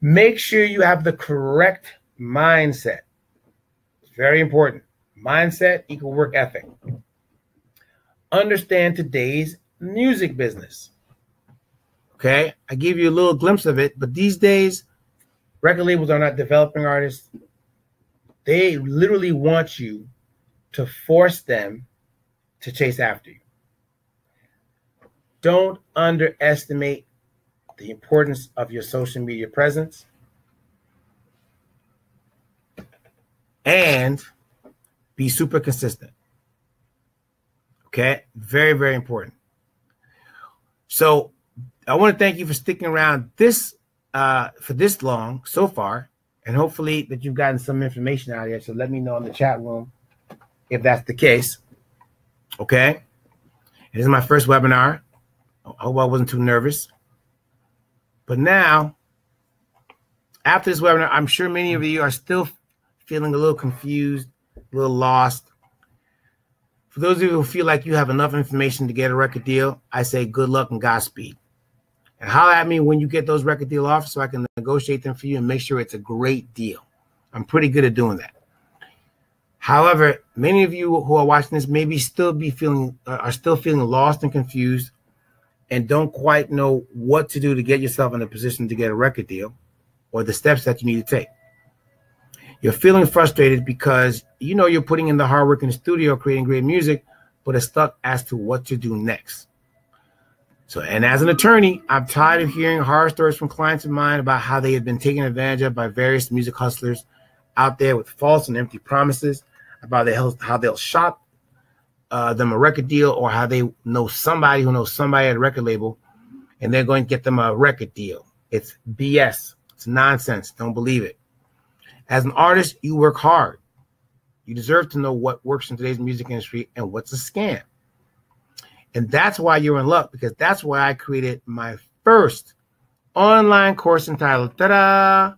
[SPEAKER 1] Make sure you have the correct mindset. It's very important. Mindset equal work ethic. Understand today's music business. Okay? I gave you a little glimpse of it, but these days, record labels are not developing artists. They literally want you to force them to chase after you. Don't underestimate the importance of your social media presence. And be super consistent. Okay? Very, very important. So I want to thank you for sticking around for this long so far. And hopefully that you've gotten some information out of here. So let me know in the chat room if that's the case. Okay? This is my first webinar. I hope I wasn't too nervous. But now, after this webinar, I'm sure many of you are still feeling a little confused, a little lost. For those of you who feel like you have enough information to get a record deal, I say good luck and Godspeed. And holler at me when you get those record deal offers so I can negotiate them for you and make sure it's a great deal. I'm pretty good at doing that. However, many of you who are watching this maybe are still feeling lost and confused and don't quite know what to do to get yourself in a position to get a record deal or the steps that you need to take. You're feeling frustrated because you know you're putting in the hard work in the studio, creating great music, but are stuck as to what to do next. So, and as an attorney, I'm tired of hearing horror stories from clients of mine about how they have been taken advantage of by various music hustlers out there with false and empty promises about how they'll shop them a record deal, or how they know somebody who knows somebody at a record label and they're going to get them a record deal. It's BS. It's nonsense. Don't believe it. As an artist, you work hard. You deserve to know what works in today's music industry and what's a scam. And that's why you're in luck, because that's why I created my first online course entitled, ta-da,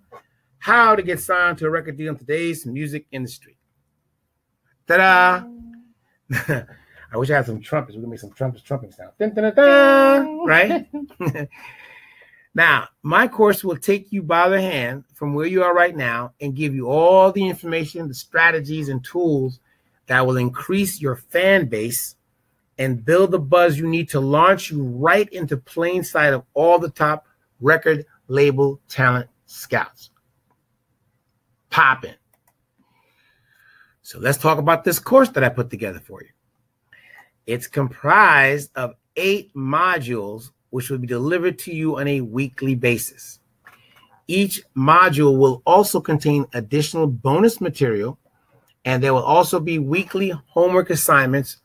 [SPEAKER 1] How to get signed to a record deal in today's music industry. Ta-da! I wish I had some trumpets. We're going to make some trumping sound. Dun, dun, dun, dun, right? Now, my course will take you by the hand from where you are right now and give you all the information, the strategies, and tools that will increase your fan base and build the buzz you need to launch you right into plain sight of all the top record label talent scouts. Poppin'. So let's talk about this course that I put together for you. It's comprised of 8 modules which will be delivered to you on a weekly basis. Each module will also contain additional bonus material, and there will also be weekly homework assignments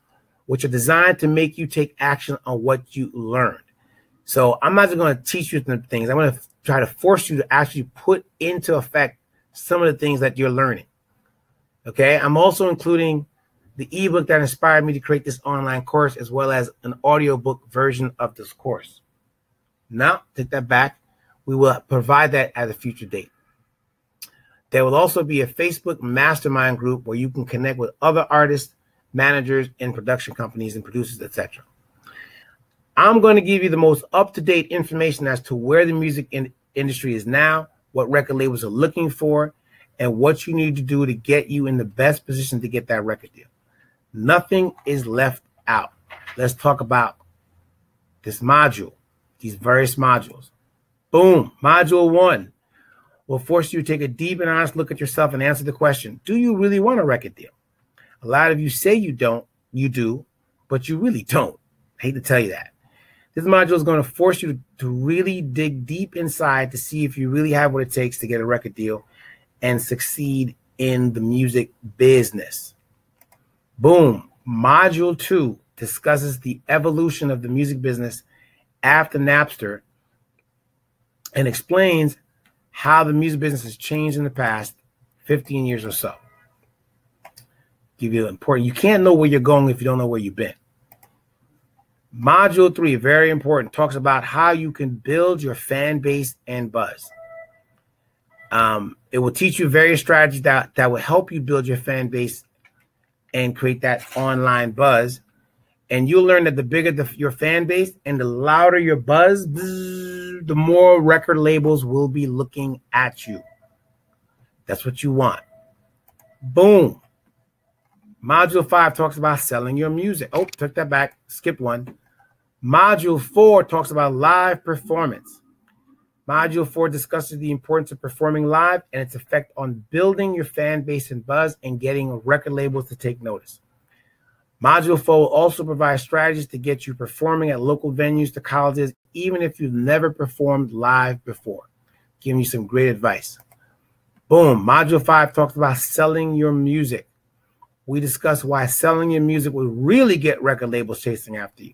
[SPEAKER 1] which are designed to make you take action on what you learned. So I'm not just going to teach you the things. I'm going to try to force you to actually put into effect some of the things that you're learning. Okay, I'm also including the ebook that inspired me to create this online course, as well as an audiobook version of this course. Now, take that back. We will provide that at a future date. There will also be a Facebook mastermind group where you can connect with other artists, managers, and production companies and producers, etc. I'm going to give you the most up-to-date information as to where the music industry is now, what record labels are looking for, and what you need to do to get you in the best position to get that record deal. Nothing is left out. Let's talk about this module, these various modules. Boom. Module 1 will force you to take a deep and honest look at yourself and answer the question, do you really want a record deal? A lot of you say you don't, you do, but you really don't. I hate to tell you that. This module is going to force you to really dig deep inside to see if you really have what it takes to get a record deal and succeed in the music business. Boom. Module 2 discusses the evolution of the music business after Napster and explains how the music business has changed in the past 15 years or so. Give you important. You can't know where you're going if you don't know where you've been. Module 3, very important, talks about how you can build your fan base and buzz. It will teach you various strategies that will help you build your fan base and create that online buzz. And you'll learn that the bigger your fan base and the louder your buzz, the more record labels will be looking at you. That's what you want. Boom. Module 5 talks about selling your music. Oh, took that back. Skipped one. Module 4 talks about live performance. Module 4 discusses the importance of performing live and its effect on building your fan base and buzz and getting record labels to take notice. Module 4 will also provide strategies to get you performing at local venues to colleges, even if you've never performed live before. Giving you some great advice. Boom. Module 5 talks about selling your music. We discuss why selling your music will really get record labels chasing after you.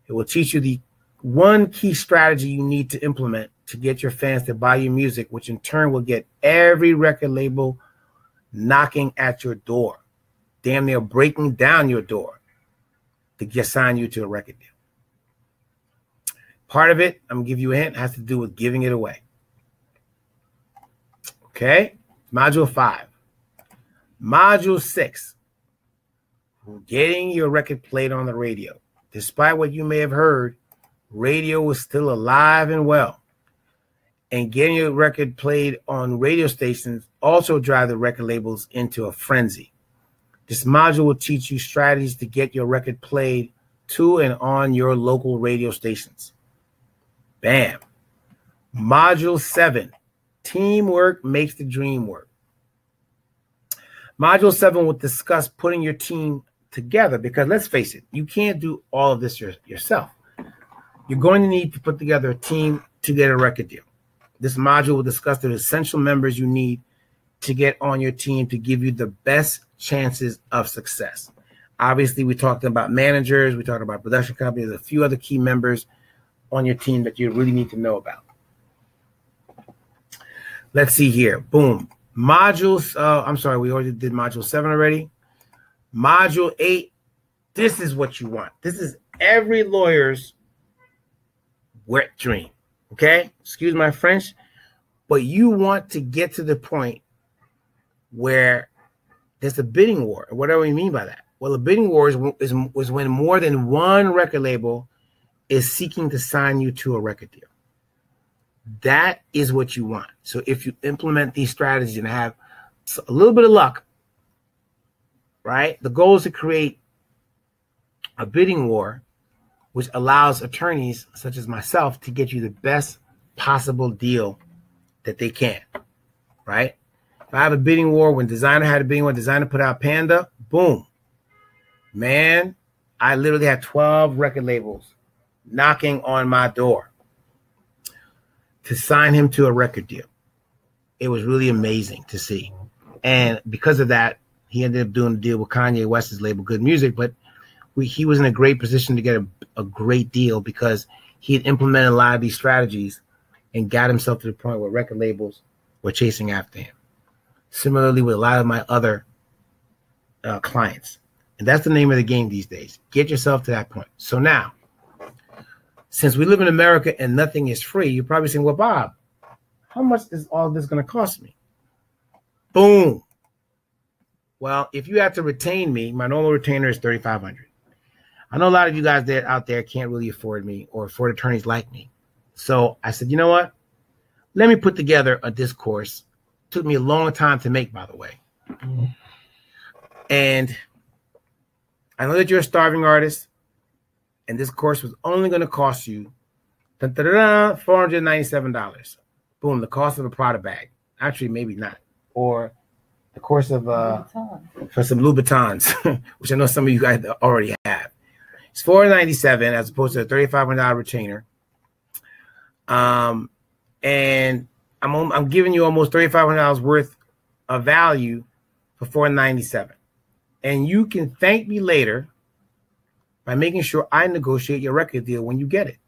[SPEAKER 1] It will teach you the one key strategy you need to implement to get your fans to buy your music, which in turn will get every record label knocking at your door, damn near breaking down your door to sign you to a record deal. Part of it, I'm going to give you a hint, has to do with giving it away. Okay, Module 5. Module 6, getting your record played on the radio. Despite what you may have heard, radio is still alive and well. And getting your record played on radio stations also drive the record labels into a frenzy. This module will teach you strategies to get your record played to and on your local radio stations. Bam. Module 7, teamwork makes the dream work. Module 7 will discuss putting your team together because let's face it, you can't do all of this yourself. You're going to need to put together a team to get a record deal. This module will discuss the essential members you need to get on your team to give you the best chances of success. Obviously, we talked about managers, we talked about production companies, a few other key members on your team that you really need to know about. Let's see here. Boom. Modules. I'm sorry, we already did module 7 already. Module 8. This is what you want. This is every lawyer's wet dream. Okay? Excuse my French. But you want to get to the point where there's a bidding war. What do we mean by that? Well, a bidding war is when more than one record label is seeking to sign you to a record deal. That is what you want. So if you implement these strategies and have a little bit of luck, right? The goal is to create a bidding war, which allows attorneys such as myself to get you the best possible deal that they can, right? If I have a bidding war, when Designer had a bidding war, Designer put out Panda, boom. Man, I literally had 12 record labels knocking on my door to sign him to a record deal. It was really amazing to see. And because of that, he ended up doing a deal with Kanye West's label, Good Music, but he was in a great position to get a great deal because he had implemented a lot of these strategies and got himself to the point where record labels were chasing after him. Similarly with a lot of my other clients. And that's the name of the game these days. Get yourself to that point. So now, since we live in America and nothing is free, you're probably saying, well, Bob, how much is all this going to cost me? Boom. Well, if you have to retain me, my normal retainer is $3,500. I know a lot of you guys out there can't really afford me or afford attorneys like me. So I said, you know what? Let me put together this course. It took me a long time to make, by the way. Mm-hmm. And I know that you're a starving artist, and this course was only going to cost you $497. Boom, the cost of a Prada bag. Actually, maybe not. Or the course of for some Louboutins, which I know some of you guys already have. It's $497 as opposed to a $3,500 retainer. And I'm giving you almost $3,500 worth of value for $497. And you can thank me later by making sure I negotiate your record deal when you get it.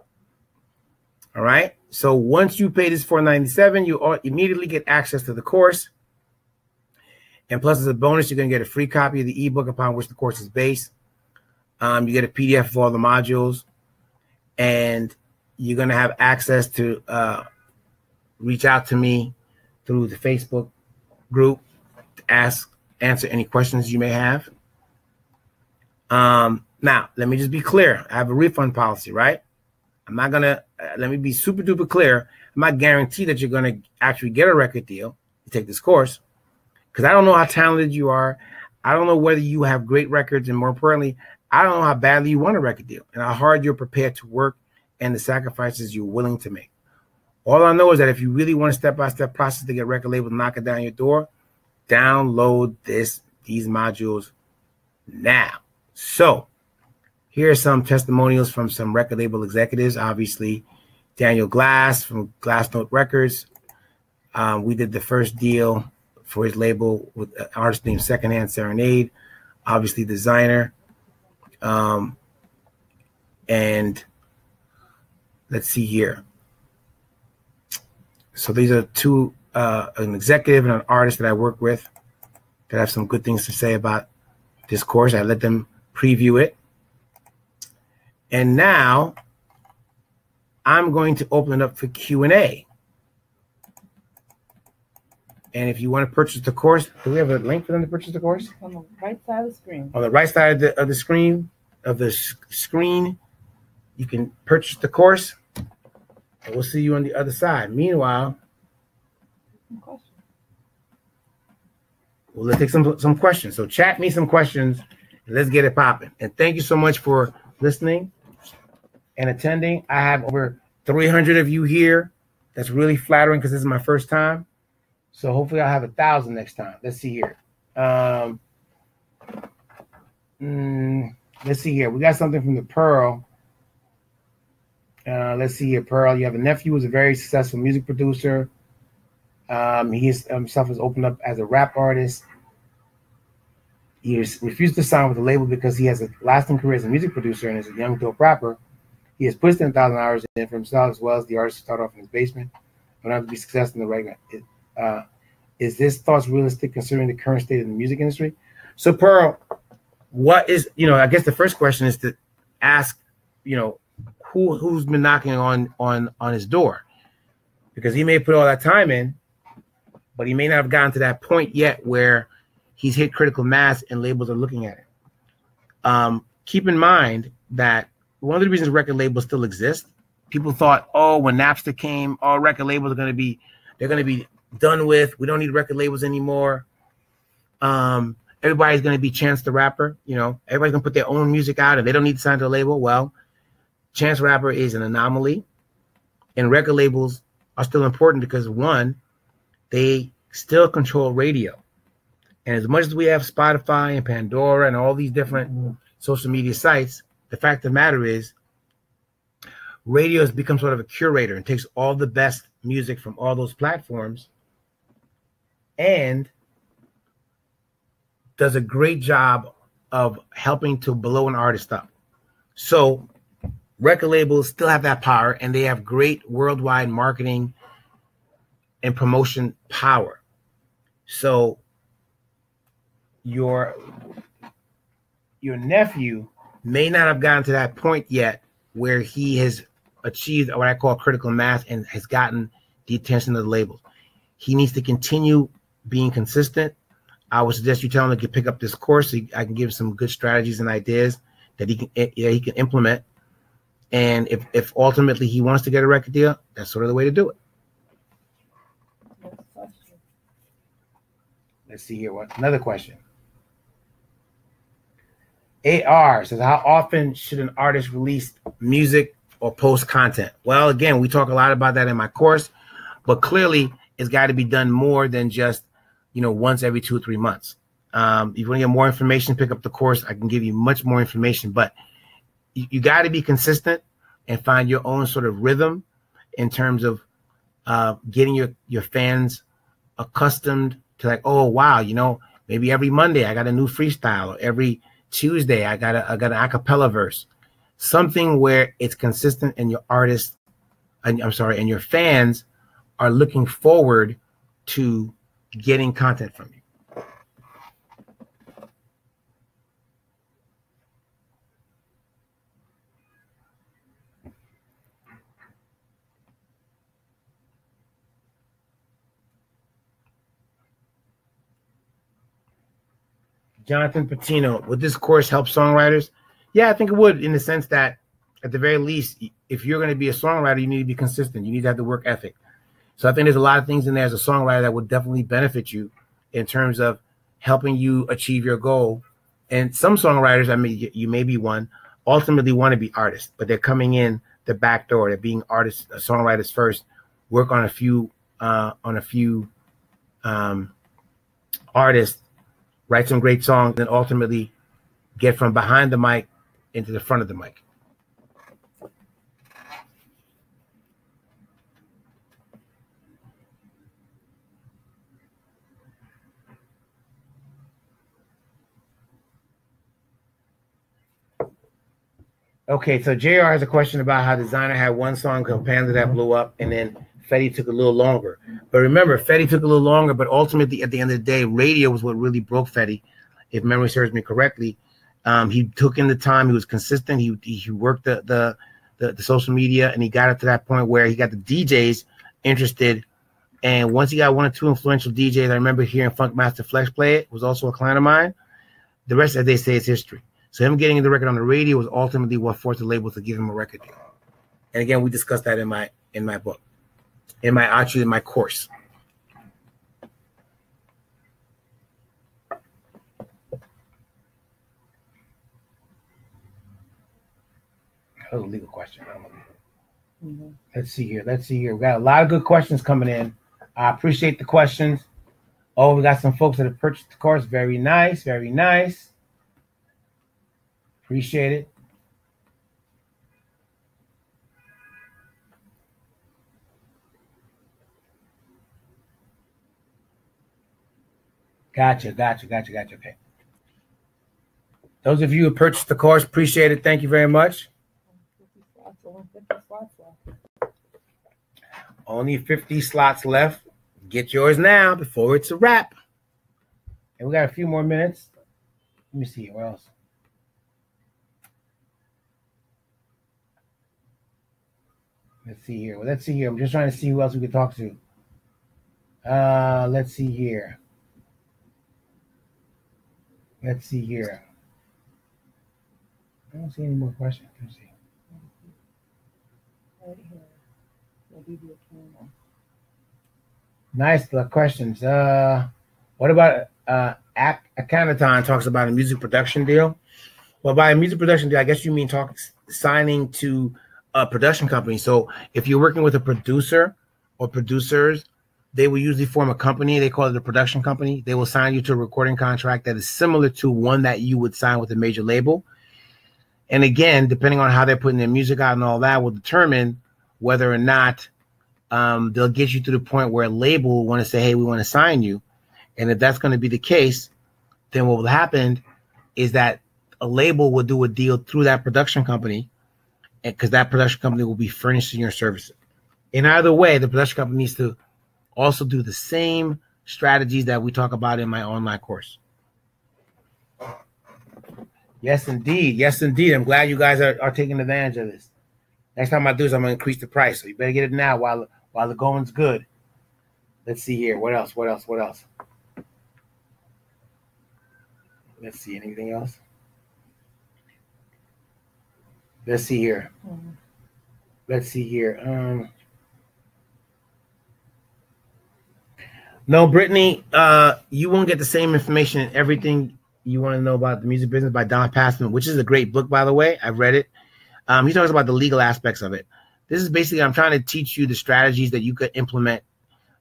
[SPEAKER 1] All right. So once you pay this $497, you immediately get access to the course. And plus, as a bonus, you're going to get a free copy of the ebook upon which the course is based. You get a PDF of all the modules, and you're going to have access to reach out to me through the Facebook group to answer any questions you may have. Now, let me just be clear. I have a refund policy, right? I'm not going to, let me be super duper clear. I'm not guaranteed that you're going to actually get a record deal to take this course because I don't know how talented you are. I don't know whether you have great records, and more importantly, I don't know how badly you want a record deal and how hard you're prepared to work and the sacrifices you're willing to make. All I know is that if you really want a step-by-step process to get a record label knocking down your door, download these modules now. So here are some testimonials from some record label executives. Obviously, Daniel Glass from Glassnote Records. We did the first deal for his label with an artist named Secondhand Serenade. Obviously, Designer. And let's see here. So these are two, an executive and an artist that I work with that have some good things to say about this course. I let them preview it. And now I'm going to open it up for Q&A. And if you want to purchase the course, do we have a link for them to purchase the course?
[SPEAKER 2] On the right side of the screen.
[SPEAKER 1] On the right side of the screen, you can purchase the course. And we'll see you on the other side. Meanwhile, let's take some questions. So chat me some questions and let's get it popping. And thank you so much for listening and attending. I have over 300 of you here. That's really flattering because this is my first time. So hopefully I'll have 1,000 next time. Let's see here. Let's see here. We got something from the Pearl. Let's see here, Pearl. You have a nephew who's a very successful music producer. He himself has opened up as a rap artist. He has refused to sign with the label because he has a lasting career as a music producer and as a young dope rapper. He has put 10,000 hours in for himself as well as the artist to start off in his basement, but not to be successful in the regular. Is this thoughts realistic considering the current state of the music industry? So, Pearl, what is, I guess the first question is to ask, who's been knocking on his door? because he may put all that time in, but he may not have gotten to that point yet where he's hit critical mass and labels are looking at it. Keep in mind that one of the reasons record labels still exist, people thought, oh, when Napster came, all record labels are going to be, they're going to be done with. We don't need record labels anymore. Everybody's going to be Chance the Rapper. You know, everybody's going to put their own music out and they don't need to sign to a label. Well, Chance the Rapper is an anomaly, and record labels are still important because, one, they still control radio. And as much as we have Spotify and Pandora and all these different social media sites, the fact of the matter is radio has become sort of a curator and takes all the best music from all those platforms and does a great job of helping to blow an artist up. So record labels still have that power, and they have great worldwide marketing and promotion power. So your nephew may not have gotten to that point yet where he has achieved what I call critical mass and has gotten the attention of the labels. He needs to continue being consistent. I would suggest you tell him to pick up this course so I can give some good strategies and ideas that he can implement. And if ultimately he wants to get a record deal, that's sort of the way to do it. Let's see here. Another question. AR says, how often should an artist release music or post content? Well, again, we talk a lot about that in my course, but clearly it's got to be done more than just, once every 2 or 3 months. If you want to get more information, pick up the course. I can give you much more information, but you got to be consistent and find your own sort of rhythm in terms of getting your fans accustomed to, like, oh, wow, maybe every Monday I got a new freestyle, or every Tuesday I got an acapella verse, something where it's consistent and your artists, and your fans are looking forward to getting content from you. Jonathan Patino, would this course help songwriters? Yeah, I think it would, in the sense that at the very least, if you're going to be a songwriter, you need to be consistent. You need to have the work ethic. So I think there's a lot of things in there as a songwriter that would definitely benefit you in terms of helping you achieve your goal. And some songwriters, you may be one, ultimately want to be artists, but they're coming in the back door. They're being artists, songwriters first, work on a few artists, write some great songs, and ultimately get from behind the mic into the front of the mic. Okay, so JR has a question about how Designer had one song called Panda that blew up, and then Fetty took a little longer. But remember, Fetty took a little longer, but ultimately, at the end of the day, radio was what really broke Fetty, if memory serves me correctly. He took in the time. He was consistent. He worked the social media, and he got it to that point where he got the DJs interested. And once he got 1 or 2 influential DJs, I remember hearing Funkmaster Flex play it, was also a client of mine. The rest, as they say, is history. So him getting the record on the radio was ultimately what forced the label to give him a record deal. And again, we discussed that in my book, in my course. That was a legal question. Mm-hmm. Let's see here. We got a lot of good questions coming in. I appreciate the questions. Oh, we got some folks that have purchased the course. Very nice. Very nice. Appreciate it. Gotcha. Okay. Those of you who purchased the course, appreciate it. Thank you very much. Only 50 slots left. Get yours now before it's a wrap. And we got a few more minutes. Let me see. Where else? Let's see here. Well, let's see here. I'm just trying to see who else we could talk to. Let's see here. Let's see here. I don't see any more questions. Let's see. Nice questions. What about Akhenaton talks about a music production deal? Well, by a music production deal, I guess you mean signing to a production company. So if you're working with a producer or producers, they will usually form a company. They call it a production company. They will sign you to a recording contract that is similar to one that you would sign with a major label. And again, depending on how they're putting their music out and all that will determine whether or not they'll get you to the point where a label will want to say, hey, we want to sign you. And if that's going to be the case, then what will happen is that a label will do a deal through that production company, because that production company will be furnishing your services. In either way, the production company needs to also do the same strategies that we talk about in my online course. Yes, indeed. Yes, indeed. I'm glad you guys are taking advantage of this. Next time I do is I'm going to increase the price. So you better get it now while the going's good. Let's see here. What else? What else? What else? Let's see. Anything else? Let's see here. Let's see here. No, Brittany, you won't get the same information and everything you want to know about the music business by Don Passman, which is a great book, by the way. I've read it. He talks about the legal aspects of it. This is basically, I'm trying to teach you the strategies that you could implement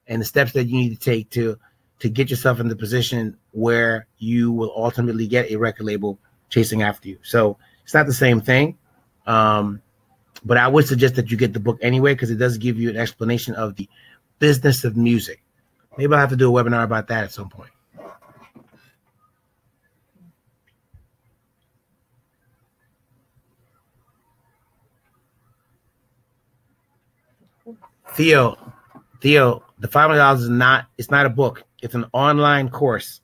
[SPEAKER 1] and the steps that you need to take to get yourself in the position where you will ultimately get a record label chasing after you. So it's not the same thing. But I would suggest that you get the book anyway, because it does give you an explanation of the business of music. Maybe I'll have to do a webinar about that at some point. Theo, the $500 is it's not a book. It's an online course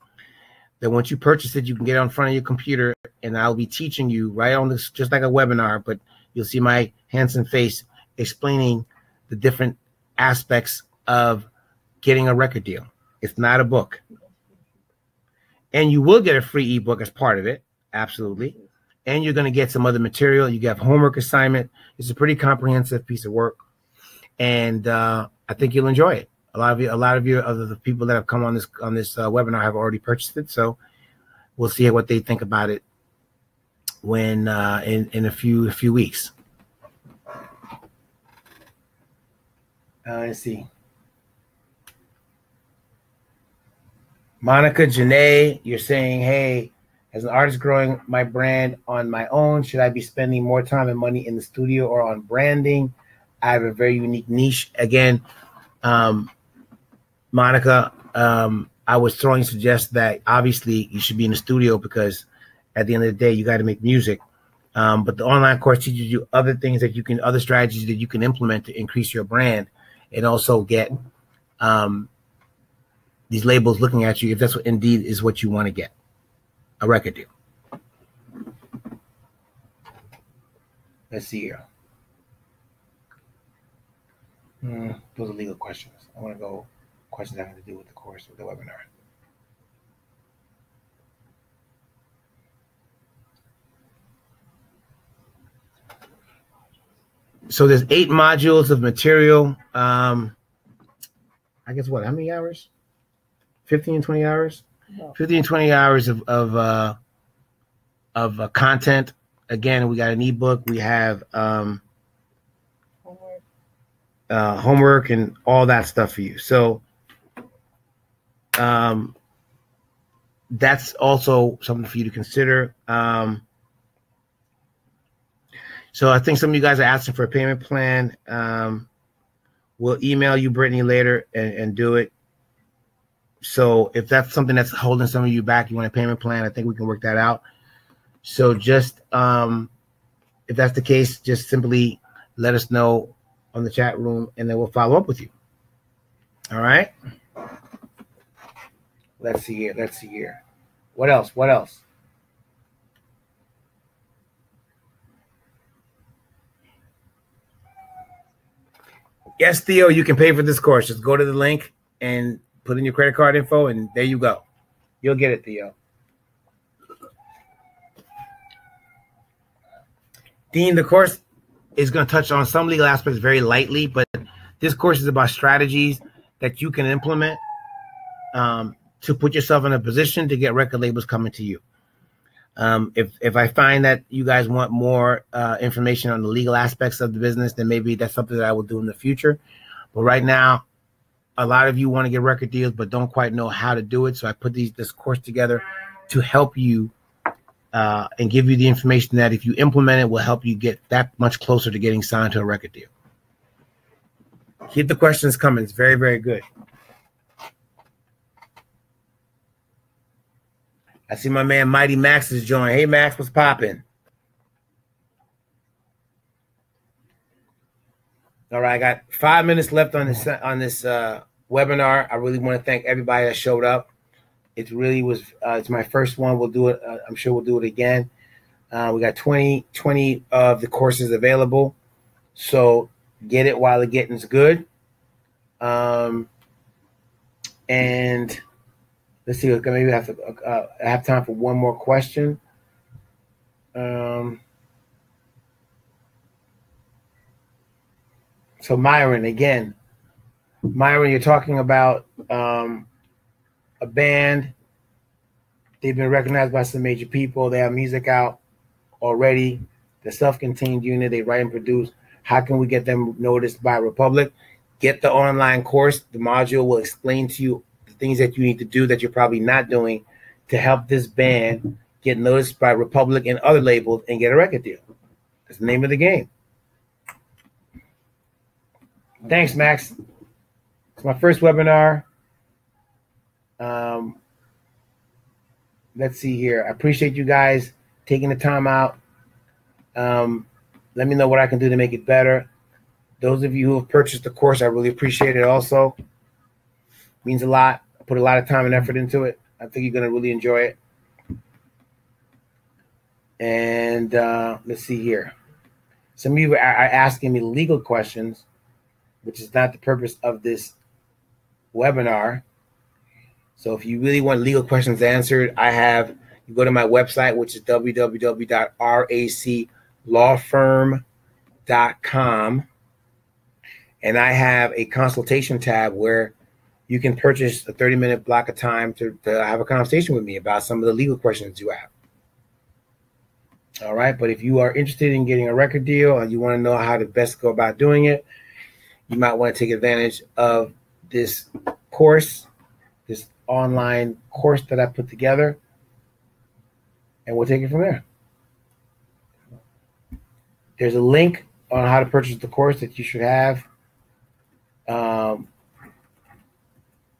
[SPEAKER 1] that once you purchase it, you can get it in front of your computer, and I'll be teaching you right on this, just like a webinar, but you'll see my handsome face explaining the different aspects of getting a record deal. It's not a book. And you will get a free ebook as part of it. Absolutely. And you're going to get some other material. You get homework assignment. It's a pretty comprehensive piece of work. And I think you'll enjoy it. A lot of you, other the people that have come on this webinar have already purchased it. So we'll see what they think about it when in a few weeks. Let's see. Monica Janae, you're saying, hey, as an artist growing my brand on my own, should I be spending more time and money in the studio or on branding? I have a very unique niche. Again, Monica, I was throwing to suggest that obviously you should be in the studio, because at the end of the day, you got to make music. But the online course teaches you other things that other strategies that you can implement to increase your brand and also get these labels looking at you, if that's what indeed is what you want to get, a record deal. Let's see here. Those are legal questions. I want to go questions that have to do with the course of the webinar. So there's 8 modules of material. I guess what? How many hours? 15, 20 hours? No. 15, 20 hours of content. Again, we got an ebook. We have homework and all that stuff for you. So that's also something for you to consider. So I think some of you guys are asking for a payment plan. We'll email you, Brittany, later and do it. So if that's something that's holding some of you back, you want a payment plan, I think we can work that out. So just if that's the case, just simply let us know on the chat room, and then we'll follow up with you. All right. Let's see here. Let's see here. What else? What else? Yes, Theo, you can pay for this course. Just go to the link and put in your credit card info, and there you go. You'll get it, Theo. Dean, the course is going to touch on some legal aspects very lightly, but this course is about strategies that you can implement to put yourself in a position to get record labels coming to you. If I find that you guys want more information on the legal aspects of the business, then maybe that's something that I will do in the future. But right now, a lot of you want to get record deals, but don't quite know how to do it. So I put this course together to help you and give you the information that if you implement it will help you get that much closer to getting signed to a record deal. Keep the questions coming. It's very, very good. I see my man Mighty Max is joining. Hey, Max, what's popping? All right, I got 5 minutes left on this webinar. I really want to thank everybody that showed up. It really was. It's my first one. We'll do it. I'm sure we'll do it again. We got 20 of the courses available, so get it while the getting's good. And let's see. Maybe I have time for one more question. So Myron, again, you're talking about a band. They've been recognized by some major people. They have music out already. The self-contained unit, they write and produce. How can we get them noticed by Republic? Get the online course. The module will explain to you the things that you need to do that you're probably not doing to help this band get noticed by Republic and other labels and get a record deal. That's the name of the game. Thanks, Max. It's my first webinar. Let's see here. I appreciate you guys taking the time out. Let me know what I can do to make it better. Those of you who have purchased the course, I really appreciate it also. It means a lot. I put a lot of time and effort into it. I think you're going to really enjoy it. And let's see here. Some of you are asking me legal questions, which is not the purpose of this webinar. So if you really want legal questions answered, you go to my website, which is www.raclawfirm.com. And I have a consultation tab where you can purchase a 30-minute block of time to have a conversation with me about some of the legal questions you have. All right. But if you are interested in getting a record deal and you want to know how to best go about doing it, you might want to take advantage of this course, this online course that I put together, and we'll take it from there. There's a link on how to purchase the course that you should have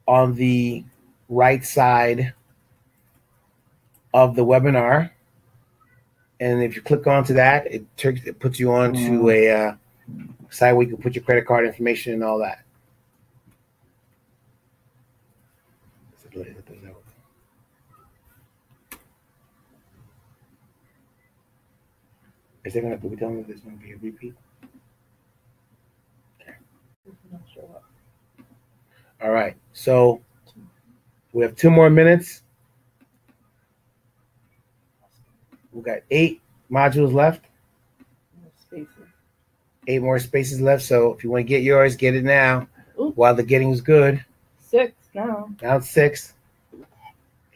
[SPEAKER 1] on the right side of the webinar. And if you click onto that, it puts you on to a site where you can put your credit card information and all that. Is there going to be telling me there's going to be a repeat? Okay. All right. So we have 2 more minutes. We got 8 modules left. 8 more spaces left. So if you want to get yours, get it now. Ooh. While the getting is good.
[SPEAKER 2] 6 now.
[SPEAKER 1] Now it's 6.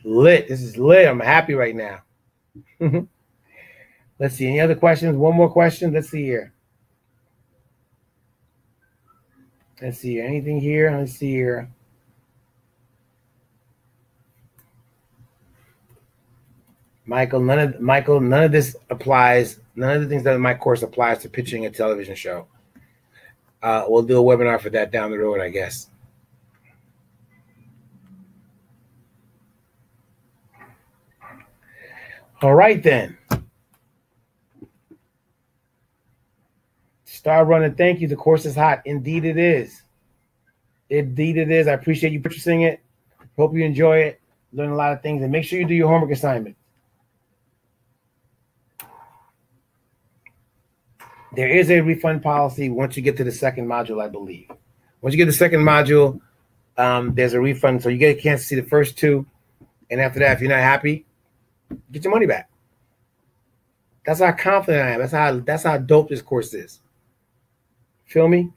[SPEAKER 1] Lit. This is lit. I'm happy right now. Let's see. Any other questions? One more question. Let's see here. Let's see. Anything here? Let's see here. Michael, none of this applies. None of the things that in my course applies to pitching a television show. We'll do a webinar for that down the road, I guess. All right, then. Star Runner, thank you. The course is hot. Indeed it is. Indeed it is. I appreciate you purchasing it. Hope you enjoy it. Learn a lot of things. And make sure you do your homework assignment. There is a refund policy once you get to the second module, I believe. Once you get the second module, there's a refund. So you get a chance to see the first two. And after that, if you're not happy, get your money back. That's how confident I am. That's how dope this course is. Feel me?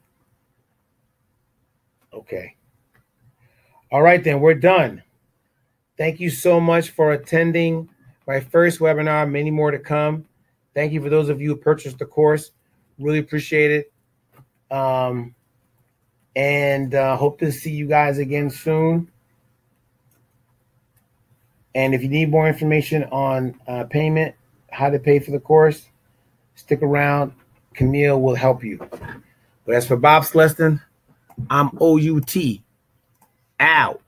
[SPEAKER 1] Okay. All right, then. We're done. Thank you so much for attending my first webinar. Many more to come. Thank you for those of you who purchased the course. Really appreciate it. And hope to see you guys again soon. And if you need more information on payment, how to pay for the course, stick around. Camille will help you. But as for Bob Sleston, I'm OUT. Out.